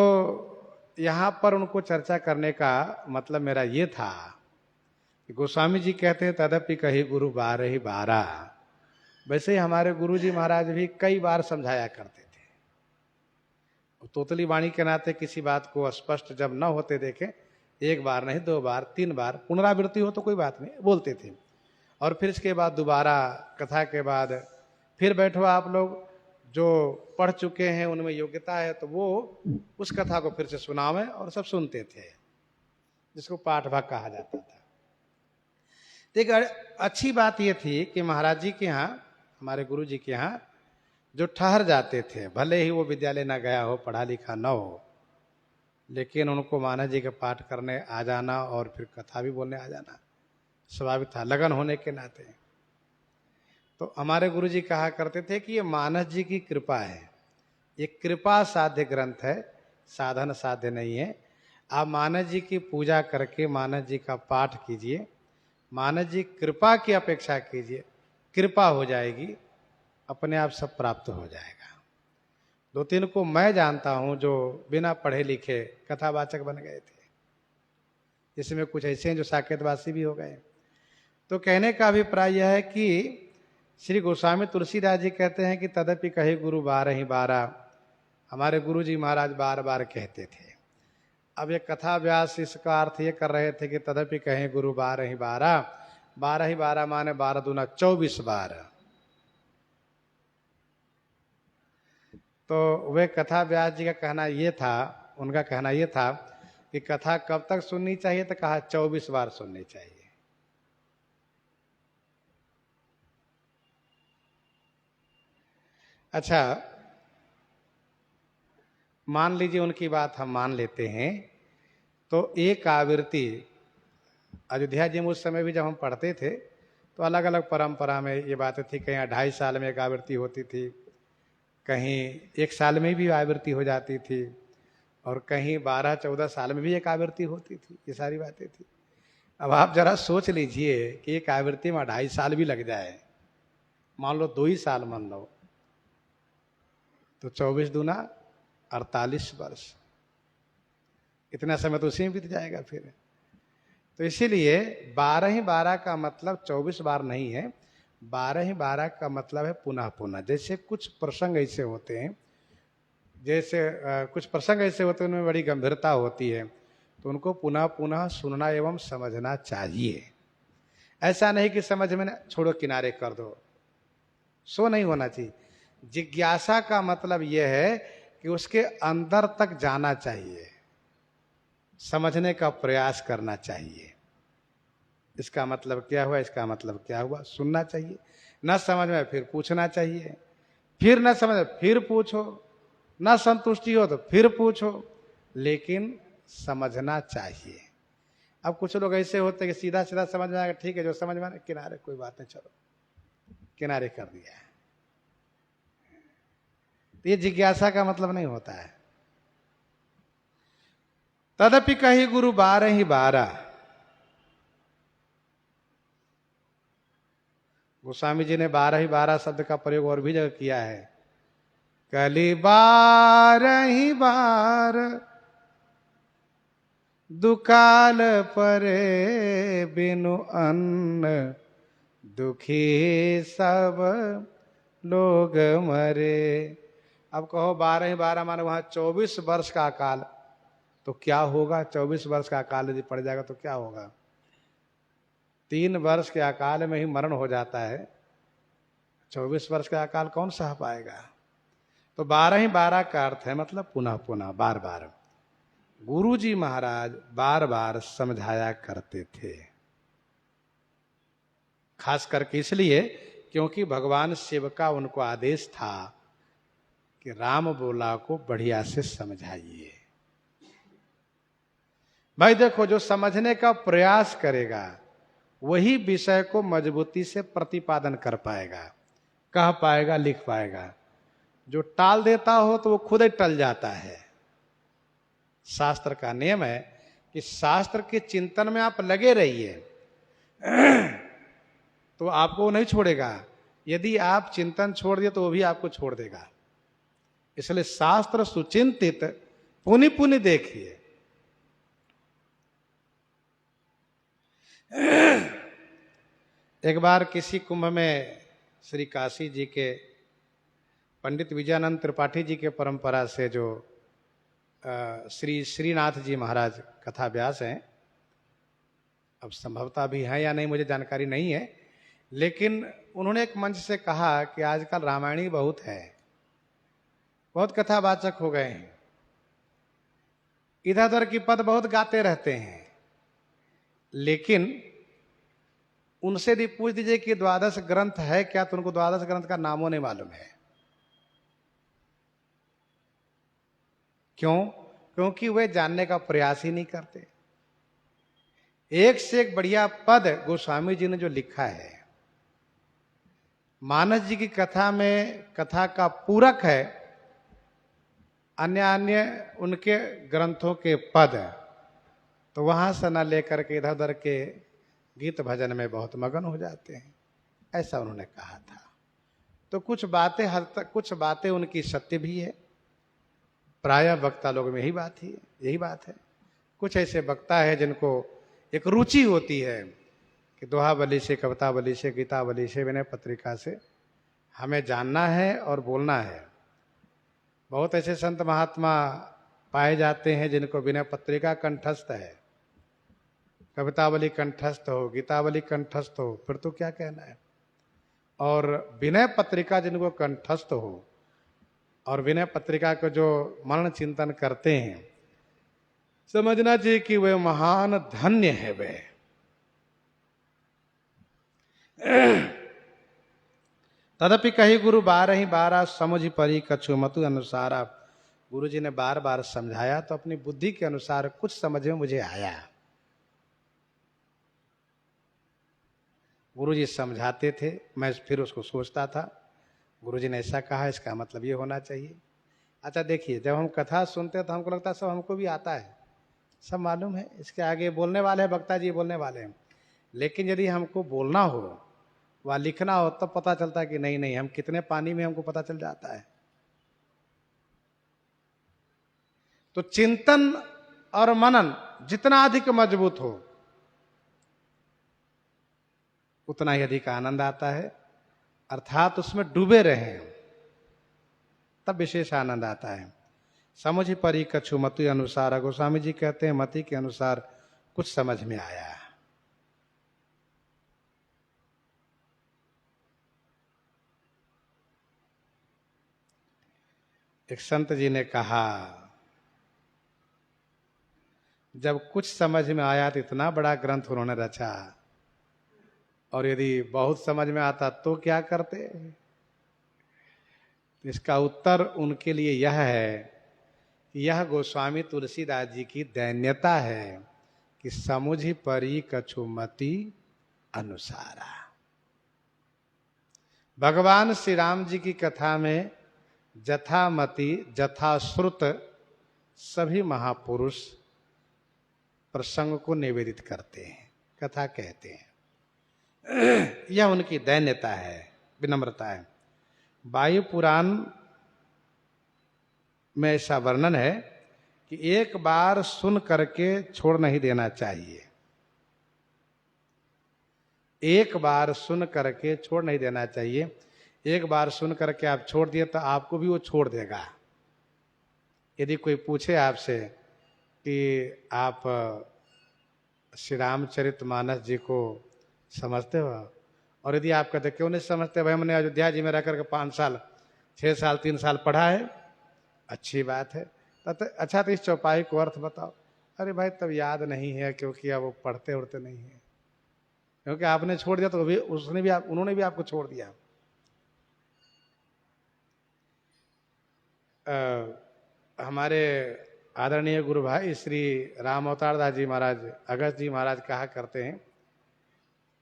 यहाँ पर उनको चर्चा करने का मतलब मेरा ये था कि गोस्वामी जी कहते हैं तदपि कही गुरु 12 12। वैसे ही हमारे गुरु जी महाराज भी कई बार समझाया करते थे। तोतली वाणी के नाते किसी बात को स्पष्ट जब न होते देखे, एक बार नहीं, 2 बार 3 बार पुनरावृत्ति हो तो कोई बात नहीं, बोलते थे। और फिर इसके बाद दोबारा कथा के बाद फिर बैठो आप लोग, जो पढ़ चुके हैं उनमें योग्यता है तो वो उस कथा को फिर से सुनावे, और सब सुनते थे, जिसको पाठ भाग कहा जाता था। एक अच्छी बात ये थी कि महाराज जी के यहाँ, हमारे गुरु जी के यहाँ जो ठहर जाते थे, भले ही वो विद्यालय ना गया हो, पढ़ा लिखा न हो, लेकिन उनको मानस जी के पाठ करने आ जाना और फिर कथा भी बोलने आ जाना स्वाभाविक था, लगन होने के नाते। तो हमारे गुरु जी कहा करते थे कि ये मानस जी की कृपा है, ये कृपा साध्य ग्रंथ है, साधन साध्य नहीं है। आप मानस जी की पूजा करके मानस जी का पाठ कीजिए, मानस जी कृपा की अपेक्षा कीजिए, कृपा हो जाएगी, अपने आप सब प्राप्त हो जाएगा। 2-3 को मैं जानता हूं जो बिना पढ़े लिखे कथावाचक बन गए थे, इसमें कुछ ऐसे हैं जो साकेतवासी भी हो गए। तो कहने का अभिप्राय यह है कि श्री गोस्वामी तुलसीदास जी कहते हैं कि तदपि कहे गुरु 12 12। हमारे गुरु जी महाराज बार बार कहते थे। अब ये कथा व्यास इसका अर्थ ये कर रहे थे कि तदपि कहे गुरु 12 12। 12 12 माने 12 दूना 24 बार। तो वे कथा व्यास जी का कहना ये था, उनका कहना ये था कि कथा कब तक सुननी चाहिए, तो कहा 24 बार सुननी चाहिए। अच्छा, मान लीजिए उनकी बात हम मान लेते हैं, तो एक आवृत्ति अयोध्या जी में उस समय भी जब हम पढ़ते थे तो अलग अलग परंपरा में ये बातें थी, कहीं 2.5 साल में एक आवृत्ति होती थी, कहीं 1 साल में भी आवृत्ति हो जाती थी, और कहीं 12-14 साल में भी एक आवृत्ति होती थी। ये सारी बातें थी। अब आप जरा सोच लीजिए कि एक आवृत्ति में 2.5 साल भी लग जाए, मान लो 2 ही साल मान लो, तो 24 दूना 48 वर्ष, इतना समय तो उसी में बीत जाएगा फिर। तो इसीलिए 12 12 का मतलब 24 बार नहीं है, 12 12 का मतलब है पुनः पुनः। जैसे कुछ प्रसंग ऐसे होते हैं, जैसे कुछ प्रसंग ऐसे होते हैं उनमें बड़ी गंभीरता होती है, तो उनको पुनः पुनः सुनना एवं समझना चाहिए। ऐसा नहीं कि समझ में छोड़ो किनारे कर दो, सो नहीं होना चाहिए। जिज्ञासा का मतलब यह है कि उसके अंदर तक जाना चाहिए, समझने का प्रयास करना चाहिए। इसका मतलब क्या हुआ, इसका मतलब क्या हुआ, सुनना चाहिए। न समझ में फिर पूछना चाहिए, फिर न समझ में फिर पूछो, न संतुष्टि हो तो फिर पूछो, लेकिन समझना चाहिए। अब कुछ लोग ऐसे होते हैं कि सीधा सीधा समझ में आएगा, ठीक है, जो समझ में आए किनारे, कोई बात नहीं, चलो किनारे कर दिया। ये जिज्ञासा का मतलब नहीं होता है। तदपि कही गुरु 12 12। गोस्वामी जी ने 12 12 शब्द का प्रयोग और भी जगह किया है। कली 12 12 दुकाल परे बिनु अन्न दुखी सब लोग मरे। अब कहो 12 माने वहां 24 वर्ष का अकाल, तो क्या होगा? 24 वर्ष का अकाल यदि पड़ जाएगा तो क्या होगा? 3 वर्ष के अकाल में ही मरण हो जाता है, 24 वर्ष का अकाल कौन सह पाएगा? तो 12 का अर्थ है मतलब पुनः पुनः, बार बार। गुरु जी महाराज बार बार समझाया करते थे, खास करके इसलिए क्योंकि भगवान शिव का उनको आदेश था कि राम बोला को बढ़िया से समझाइए। भाई देखो, जो समझने का प्रयास करेगा वही विषय को मजबूती से प्रतिपादन कर पाएगा, कह पाएगा, लिख पाएगा। जो टाल देता हो तो वो खुद ही टल जाता है। शास्त्र का नियम है कि शास्त्र के चिंतन में आप लगे रहिए तो आपको वो नहीं छोड़ेगा। यदि आप चिंतन छोड़ दिए तो वो भी आपको छोड़ देगा। इसलिए शास्त्र सुचिंतित पुनि पुनि देखिए। एक बार किसी कुंभ में श्री काशी जी के पंडित विजयानंद त्रिपाठी जी के परंपरा से जो श्री श्रीनाथ जी महाराज कथा व्यास हैं, अब संभवतः भी है या नहीं मुझे जानकारी नहीं है, लेकिन उन्होंने एक मंच से कहा कि आजकल रामायणी बहुत है, बहुत कथावाचक हो गए हैं, इधर उधर की पद बहुत गाते रहते हैं, लेकिन उनसे यदि पूछ दीजिए कि द्वादश ग्रंथ है क्या, तो उनको द्वादश ग्रंथ का नामों नहीं मालूम है। क्यों? क्योंकि वे जानने का प्रयास ही नहीं करते। एक से एक बढ़िया पद गोस्वामी जी ने जो लिखा है, मानस जी की कथा में कथा का पूरक है अन्य अन्य उनके ग्रंथों के पद, तो वहां से न लेकर के इधर उधर के गीत भजन में बहुत मगन हो जाते हैं, ऐसा उन्होंने कहा था। तो कुछ बातें हद तक, कुछ बातें उनकी सत्य भी है, प्रायः वक्ता लोग में यही बात है। कुछ ऐसे वक्ता है जिनको एक रुचि होती है कि दोहाबली से, कवितावली से, गीतावली से, विनय पत्रिका से हमें जानना है और बोलना है। बहुत ऐसे संत महात्मा पाए जाते हैं जिनको विनय पत्रिका कंठस्थ है, कवितावली कंठस्थ हो, गीतावली कंठस्थ हो, फिर तो क्या कहना है। और विनय पत्रिका जिनको कंठस्थ हो और विनय पत्रिका को जो मनन चिंतन करते हैं, समझना चाहिए कि वे महान धन्य है वे। तदपि कही गुरु 12 समझ परी कछु मतु अनुसारा। गुरु जी ने बार बार समझाया तो अपनी बुद्धि के अनुसार कुछ समझ में मुझे आया। गुरु जी समझाते थे, मैं फिर उसको सोचता था, गुरु जी ने ऐसा कहा, इसका मतलब ये होना चाहिए। अच्छा देखिए, जब हम कथा सुनते हैं तो हमको लगता है सब हमको भी आता है, सब मालूम है, इसके आगे बोलने वाले हैं, वक्ता जी बोलने वाले हैं। लेकिन यदि हमको बोलना हो व लिखना हो तब पता चलता है कि नहीं नहीं, हम कितने पानी में, हमको पता चल जाता है। तो चिंतन और मनन जितना अधिक मजबूत हो उतना ही अधिक आनंद आता है, अर्थात उसमें डूबे रहें तब विशेष आनंद आता है। समझ परी कछु मति अनुसार, गोस्वामी जी कहते हैं मति के अनुसार कुछ समझ में आया। एक संत जी ने कहा, जब कुछ समझ में आया तो इतना बड़ा ग्रंथ उन्होंने रचा, और यदि बहुत समझ में आता तो क्या करते। इसका उत्तर उनके लिए यह है कि यह गोस्वामी तुलसीदास जी की दैन्यता है कि समुझि परी कछु मति अनुसारा। भगवान श्री राम जी की कथा में जथामति जथाश्रुत सभी महापुरुष प्रसंग को निवेदित करते हैं, कथा कहते हैं। यह उनकी दैन्यता है, विनम्रता है। वायु पुराण में ऐसा वर्णन है कि एक बार सुन करके छोड़ नहीं देना चाहिए, एक बार सुन करके छोड़ नहीं देना चाहिए। एक बार सुन करके आप छोड़ दिए तो आपको भी वो छोड़ देगा। यदि कोई पूछे आपसे कि आप श्री रामचरितमानस जी को समझते हो, और यदि आप कहते क्यों नहीं समझते, भाई हमने अयोध्या जी में रह करके 5 साल 6 साल 3 साल पढ़ा है। अच्छी बात है, तब अच्छा तो इस चौपाई को अर्थ बताओ। अरे भाई तब याद नहीं है, क्योंकि अब वो पढ़ते उड़ते नहीं है, क्योंकि आपने छोड़ दिया तो भी उन्होंने भी आपको छोड़ दिया। हमारे आदरणीय गुरु भाई श्री राम अवतार दास जी महाराज, अगस्त जी महाराज कहा करते हैं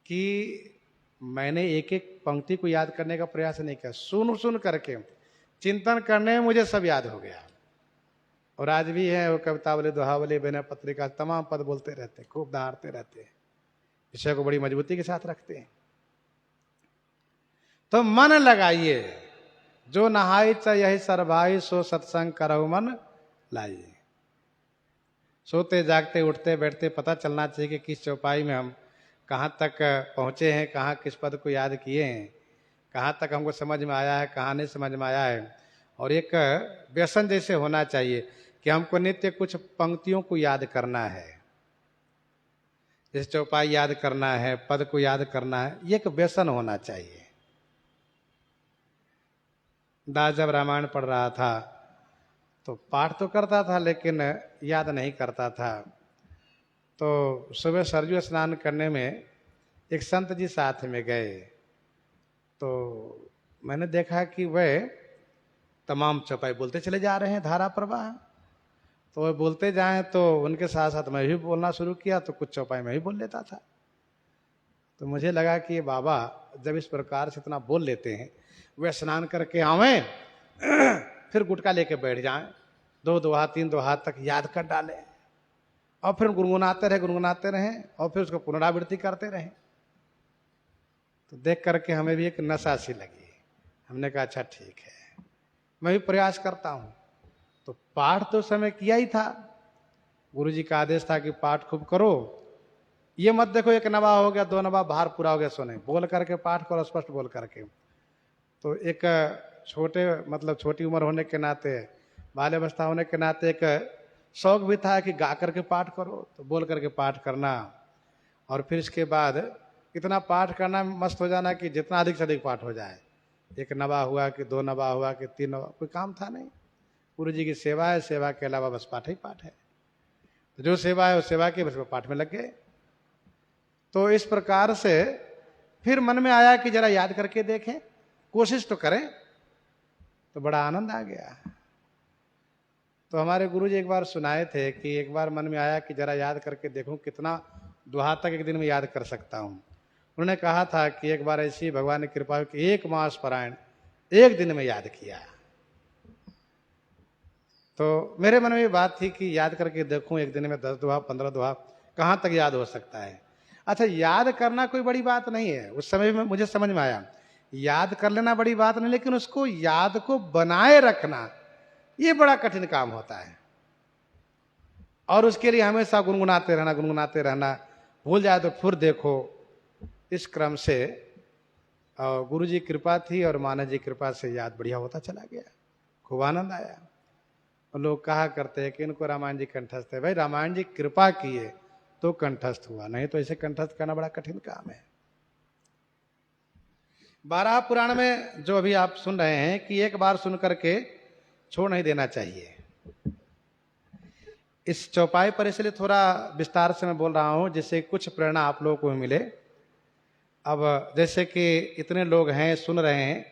कि मैंने एक एक पंक्ति को याद करने का प्रयास नहीं किया, सुन सुन करके चिंतन करने में मुझे सब याद हो गया। और आज भी है वो कविता बोले, दोहा बोले, बेना पत्रिका, तमाम पद बोलते रहते हैं, खूब दहाड़ते रहते हैं, विषय को बड़ी मजबूती के साथ रखते हैं। तो मन लगाइए, जो नहाई च यही सरभाई, सो सत्संग करहु मन लाइए। सोते जागते उठते बैठते पता चलना चाहिए कि किस चौपाई में हम कहाँ तक पहुँचे हैं, कहाँ किस पद को याद किए हैं, कहाँ तक हमको समझ में आया है, कहाँ नहीं समझ में आया है। और एक व्यसन जैसे होना चाहिए कि हमको नित्य कुछ पंक्तियों को याद करना है, जैसे चौपाई याद करना है, पद को याद करना है, ये एक व्यसन होना चाहिए। दास जब रामायण पढ़ रहा था तो पाठ तो करता था लेकिन याद नहीं करता था। तो सुबह सरयू स्नान करने में एक संत जी साथ में गए, तो मैंने देखा कि वह तमाम चौपाई बोलते चले जा रहे हैं, धारा प्रवाह। तो वह बोलते जाएं तो उनके साथ साथ मैं भी बोलना शुरू किया, तो कुछ चौपाई मैं भी बोल लेता था। तो मुझे लगा कि बाबा जब इस प्रकार से इतना बोल लेते हैं, वे स्नान करके आवें फिर गुटका लेके बैठ जाएं, 2 दोहा 3 दोहा तक याद कर डालें, और फिर गुनगुनाते रहें और फिर उसको पुनरावृत्ति करते रहें। तो देख करके हमें भी एक नशा सी लगी। हमने कहा अच्छा ठीक है, मैं भी प्रयास करता हूँ। तो पाठ तो समय किया ही था, गुरुजी का आदेश था कि पाठ खूब करो। ये मत देखो एक नवा हो गया, 2 नवा बाहर पूरा हो गया, सुने, बोल करके पाठ करो, स्पष्ट बोल करके। तो एक छोटी उम्र होने के नाते, बाल अवस्था होने के नाते एक शौक भी था कि गा करके पाठ करो, तो बोल करके पाठ करना, और फिर इसके बाद इतना पाठ करना, मस्त हो जाना कि जितना अधिक से अधिक पाठ हो जाए। 1 नवा हुआ कि 2 नवा हुआ कि 3 नवा, कोई काम था नहीं। गुरु जी की सेवा है, सेवा के अलावा बस पाठ ही पाठ है। तो जो सेवा है उस सेवा के बस पाठ में लग गए। तो इस प्रकार से फिर मन में आया कि जरा याद करके देखें, कोशिश तो करें, तो बड़ा आनंद आ गया। तो हमारे गुरु जी एक बार सुनाए थे कि एक बार मन में आया कि जरा याद करके देखूं कितना दोहा तक एक दिन में याद कर सकता हूं। उन्होंने कहा था कि एक बार ऐसी भगवान की कृपा हुई कि 1 मास पारायण 1 दिन में याद किया। तो मेरे मन में ये बात थी कि याद करके देखूं एक दिन में 10 दोहा 15 दोहा कहाँ तक याद हो सकता है। अच्छा, याद करना कोई बड़ी बात नहीं है, उस समय में मुझे समझ में आया, याद कर लेना बड़ी बात नहीं, लेकिन उसको याद को बनाए रखना ये बड़ा कठिन काम होता है। और उसके लिए हमेशा गुनगुनाते रहना, भूल जाए तो फिर देखो। इस क्रम से गुरु जी कृपा थी और मानव जी कृपा से याद बढ़िया होता चला गया, खूब आनंद आया। और लोग कहा करते हैं कि इनको रामायण जी कंठस्थ है। भाई रामायण जी कृपा किए तो कंठस्थ हुआ, नहीं तो ऐसे कंठस्थ करना बड़ा कठिन काम है। 12 पुराण में जो अभी आप सुन रहे हैं कि एक बार सुन करके छोड़ नहीं देना चाहिए। इस चौपाई पर इसलिए थोड़ा विस्तार से मैं बोल रहा हूं जिससे कुछ प्रेरणा आप लोगों को मिले। अब जैसे कि इतने लोग हैं सुन रहे हैं,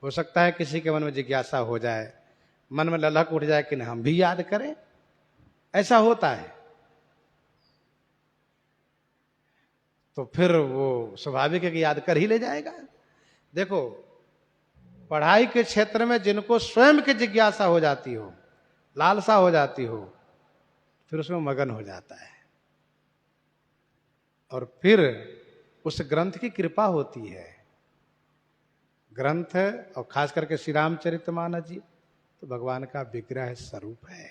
हो सकता है किसी के मन में जिज्ञासा हो जाए, मन में ललक उठ जाए कि नहीं हम भी याद करें। ऐसा होता है तो फिर वो स्वाभाविक है कि याद कर ही ले जाएगा। देखो, पढ़ाई के क्षेत्र में जिनको स्वयं की जिज्ञासा हो जाती हो, लालसा हो जाती हो, फिर उसमें मगन हो जाता है, और फिर उस ग्रंथ की कृपा होती है। ग्रंथ और खास करके श्री रामचरितमानस जी तो भगवान का विग्रह स्वरूप है।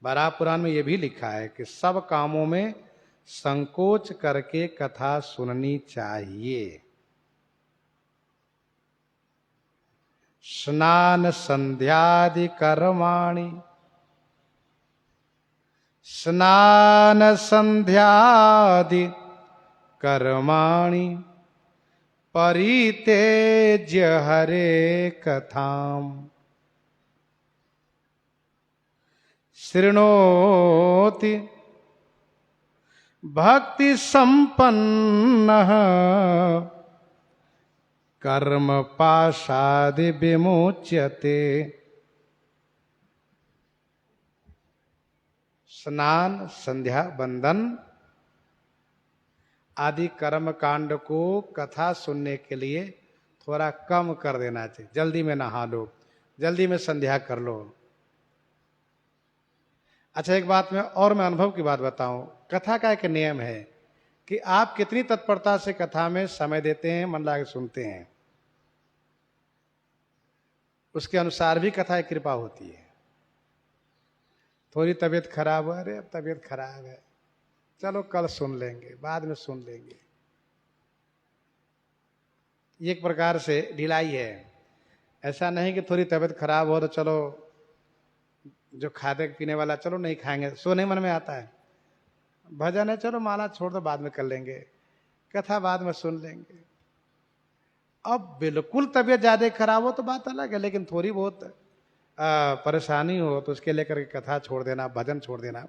12 पुराण में यह भी लिखा है कि सब कामों में संकोच करके कथा सुननी चाहिए। स्नान संध्यादि कर्माणि, स्नान संध्यादि कर्माणि परित्यज्य हरे कथाम शृणोति भक्ति संपन्नः कर्म पाशादि विमुच्यते। स्नान संध्या बंदन आदि कर्म कांड को कथा सुनने के लिए थोड़ा कम कर देना चाहिए। जल्दी में नहा लो, जल्दी में संध्या कर लो। अच्छा, एक बात मैं अनुभव की बात बताऊं। कथा का एक नियम है कि आप कितनी तत्परता से कथा में समय देते हैं, मन लगा के सुनते हैं, उसके अनुसार भी कथा की कृपा होती है। थोड़ी तबीयत खराब है, अरे अब तबीयत खराब है, चलो कल सुन लेंगे, बाद में सुन लेंगे, एक प्रकार से ढिलाई है। ऐसा नहीं कि थोड़ी तबीयत खराब हो तो चलो जो खाते पीने वाला चलो नहीं खाएंगे, सो नहीं मन में आता है। भजन है, चलो माला छोड़ दो, बाद में कर लेंगे, कथा बाद में सुन लेंगे। अब बिल्कुल तबीयत ज्यादा खराब हो तो बात अलग है, लेकिन थोड़ी बहुत परेशानी हो तो उसके लेकर के कथा छोड़ देना, भजन छोड़ देना,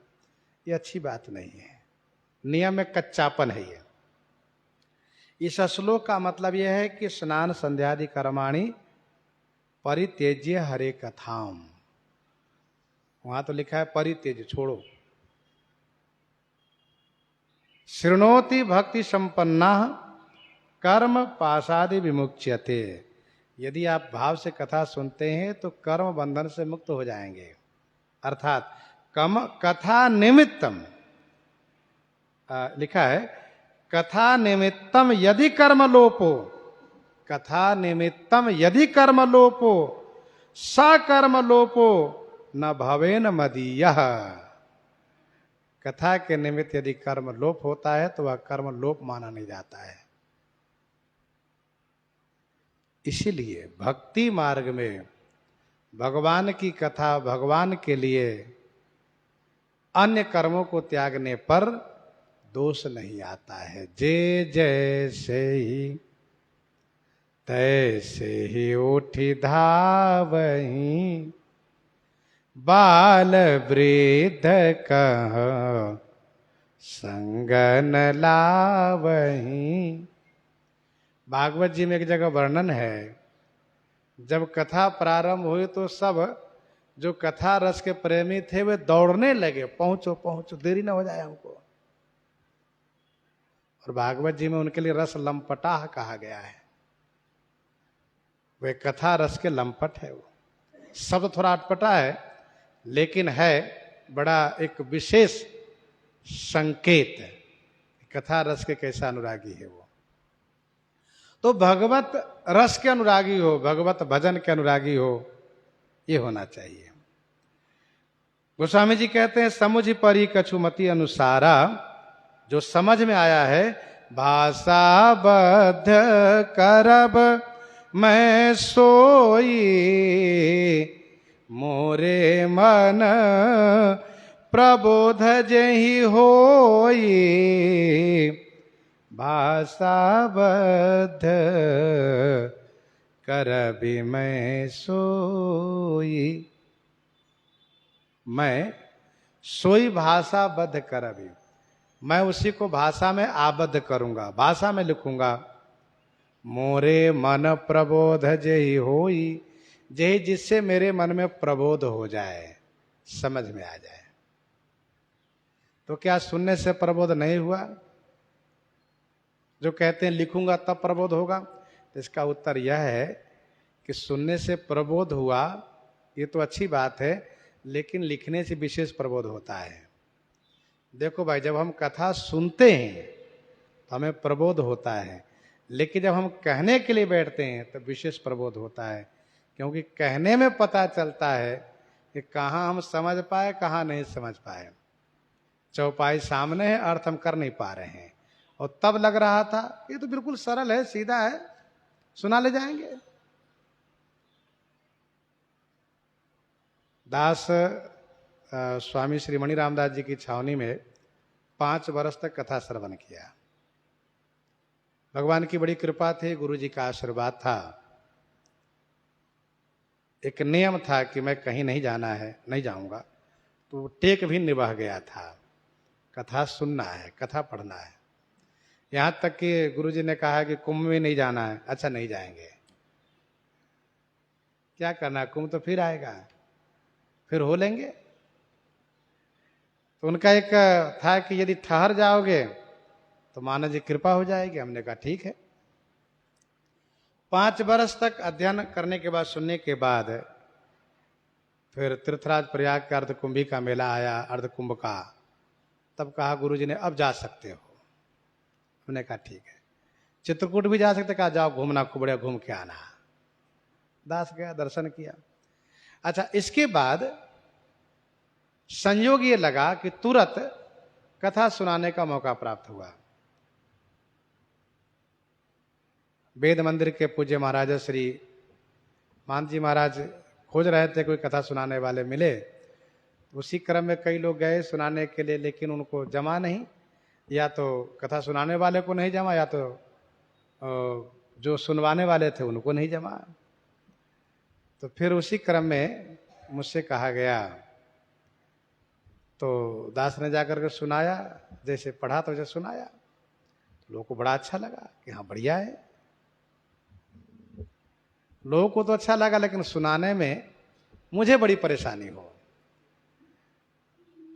ये अच्छी बात नहीं है। नियम में कच्चापन है ये। इस श्लोक का मतलब यह है कि स्नान संध्यादि कर्माणि परित्यज्य हरे कथाम। वहां तो लिखा है परित्यज्य, छोड़ो। शृणोति भक्ति संपन्ना कर्म पाशादि विमुच्यते। यदि आप भाव से कथा सुनते हैं तो कर्म बंधन से मुक्त हो जाएंगे। अर्थात कथा निमित्तम, लिखा है कथा निमित्तम यदि कर्म लोपो, कथा निमित्तम यदि कर्म लोपो स कर्म लोपो न भवेन मदीयः। कथा के निमित्त यदि कर्म लोप होता है तो वह कर्म लोप माना नहीं जाता है। इसीलिए भक्ति मार्ग में भगवान की कथा, भगवान के लिए अन्य कर्मों को त्यागने पर दोष नहीं आता है। जे जैसे ही तैसे ही उठी धावहीं, बाल वृद्ध कह संग न लावहीं। भागवत जी में एक जगह वर्णन है, जब कथा प्रारंभ हुई तो सब जो कथा रस के प्रेमी थे वे दौड़ने लगे, पहुंचो पहुंचो, देरी ना हो जाए हमको। और भागवत जी में उनके लिए रस लंपटाह कहा गया है। वे कथा रस के लंपट है। वो शब्द थोड़ा अटपटा है, लेकिन है बड़ा एक विशेष संकेत है कथा रस के कैसा अनुरागी है वो। तो भगवत रस के अनुरागी हो, भगवत भजन के अनुरागी हो, ये होना चाहिए। गोस्वामी जी कहते हैं समुझ परी कछुमति अनुसारा, जो समझ में आया है, भाषा बद्ध करब मैं सोई, मोरे मन प्रबोध जहि होई, भाषा बद्ध करबि मैं सोई। मैं सोई भाषा बद्ध करबि, मैं उसी को भाषा में आबद्ध करूंगा, भाषा में लिखूंगा। मोरे मन प्रबोध जहि होई, जही जिससे मेरे मन में प्रबोध हो जाए, समझ में आ जाए। तो क्या सुनने से प्रबोध नहीं हुआ? जो कहते हैं लिखूंगा तब प्रबोध होगा, तो इसका उत्तर यह है कि सुनने से प्रबोध हुआ ये तो अच्छी बात है, लेकिन लिखने से विशेष प्रबोध होता है। देखो भाई, जब हम कथा सुनते हैं तो हमें प्रबोध होता है, लेकिन जब हम कहने के लिए बैठते हैं तो विशेष प्रबोध होता है। क्योंकि कहने में पता चलता है कि कहाँ हम समझ पाए, कहाँ नहीं समझ पाए। चौपाई सामने है, अर्थ हम कर नहीं पा रहे हैं, और तब लग रहा था ये तो बिल्कुल सरल है, सीधा है, सुना ले जाएंगे। दास स्वामी श्री मणि रामदास जी की छावनी में 5 वर्ष तक कथा श्रवण किया। भगवान की बड़ी कृपा थी, गुरु जी का आशीर्वाद था। एक नियम था कि मैं कहीं नहीं जाना है, नहीं जाऊंगा, तो टेक भी निभा गया था। कथा सुनना है, कथा पढ़ना है। यहां तक कि गुरु जी ने कहा कि कुंभ में नहीं जाना है। अच्छा, नहीं जाएंगे, क्या करना, कुंभ तो फिर आएगा, फिर हो लेंगे। तो उनका एक था कि यदि ठहर जाओगे तो माना जी कृपा हो जाएगी। हमने कहा ठीक है। 5 वर्ष तक अध्ययन करने के बाद, सुनने के बाद फिर तीर्थराज प्रयाग का अर्धकुंभी का मेला आया, अर्धकुंभ का। तब कहा गुरु जी ने अब जा सकते हो। हमने कहा ठीक है। चित्रकूट भी जा सकते, कहा जाओ घूमना, खूब बढ़िया घूम के आना। दास गया, दर्शन किया। अच्छा, इसके बाद संयोग ये लगा कि तुरंत कथा सुनाने का मौका प्राप्त हुआ। वेद मंदिर के पूज्य महाराज श्री मान जी महाराज खोज रहे थे, कोई कथा सुनाने वाले मिले। उसी क्रम में कई लोग गए सुनाने के लिए, लेकिन उनको जमा नहीं। या तो कथा सुनाने वाले को नहीं जमा, या तो जो सुनवाने वाले थे उनको नहीं जमा। तो फिर उसी क्रम में मुझसे कहा गया, तो दास ने जाकर के सुनाया, जैसे पढ़ा तो वैसे सुनाया। लोगों को बड़ा अच्छा लगा कि हाँ बढ़िया है। लोगों को तो अच्छा लगा, लेकिन सुनाने में मुझे बड़ी परेशानी हो।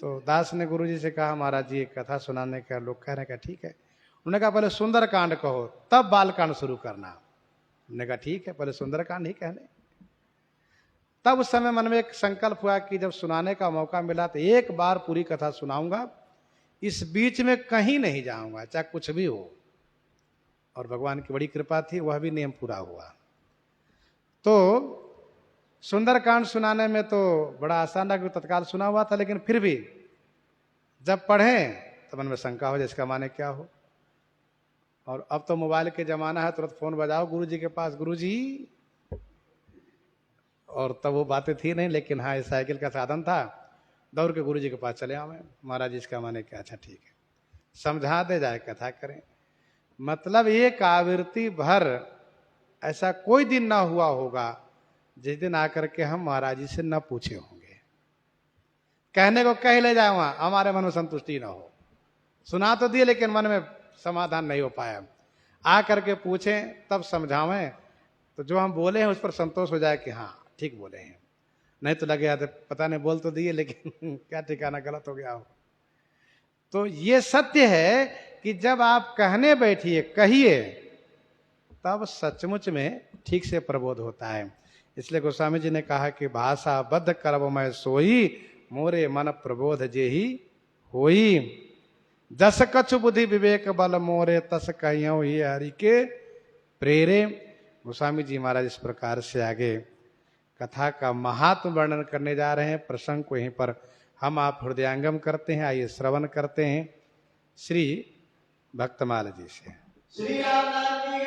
तो दास ने गुरु जी से कहा, महाराज जी कथा सुनाने का लोग कह रहे हैं। ठीक है। उन्होंने कहा पहले सुंदर कांड कहो, तब बाल कांड शुरू करना। हमने कहा ठीक है, पहले सुंदर कांड ही कहने। तब उस समय मन में एक संकल्प हुआ कि जब सुनाने का मौका मिला तो एक बार पूरी कथा सुनाऊंगा, इस बीच में कहीं नहीं जाऊंगा, चाहे कुछ भी हो। और भगवान की बड़ी कृपा थी, वह भी नियम पूरा हुआ। तो सुंदरकांड सुनाने में तो बड़ा आसान लगा, तत्काल सुना हुआ था। लेकिन फिर भी जब पढ़े तो मन में शंका हो, जिसका माने क्या हो। और अब तो मोबाइल के जमाना है, तुरंत फोन बजाओ गुरु जी के पास, गुरु जी। और तब वो बातें थी नहीं, लेकिन हाँ साइकिल का साधन था। दौड़ के गुरु जी के पास चले आवे, महाराज जी इसका माने क्या। अच्छा ठीक है, समझा दे, जाए कथा करें। मतलब एक आवृत्ति भर ऐसा कोई दिन ना हुआ होगा जिस दिन आकर के हम महाराज जी से न पूछे होंगे। कहने को कह ले जाए, वहां हमारे मन में संतुष्टि ना हो। सुना तो दिए, लेकिन मन में समाधान नहीं हो पाया। आ करके पूछें तब समझावें, तो जो हम बोले हैं उस पर संतोष हो जाए कि हाँ ठीक बोले हैं। नहीं तो लगे यार पता नहीं बोल तो दिए, लेकिन क्या ठिकाना, गलत हो गया हो। तो ये सत्य है कि जब आप कहने बैठिए, कहिए, तब सचमुच में ठीक से प्रबोध होता है। इसलिए गोस्वामी जी ने कहा कि भाषा बद्ध करब मैं सोई, मोरे मन प्रबोध जेहि होई। जस कछु बुद्धि विवेक बल मोरे, तस कहियो ये हरि के प्रेरे। गोस्वामी जी महाराज इस प्रकार से आगे कथा का महात्म वर्णन करने जा रहे हैं। प्रसंग को यहीं पर हम आप हृदयांगम करते हैं। आइए श्रवण करते हैं श्री भक्तमाल जी से। श्री रामनाथ की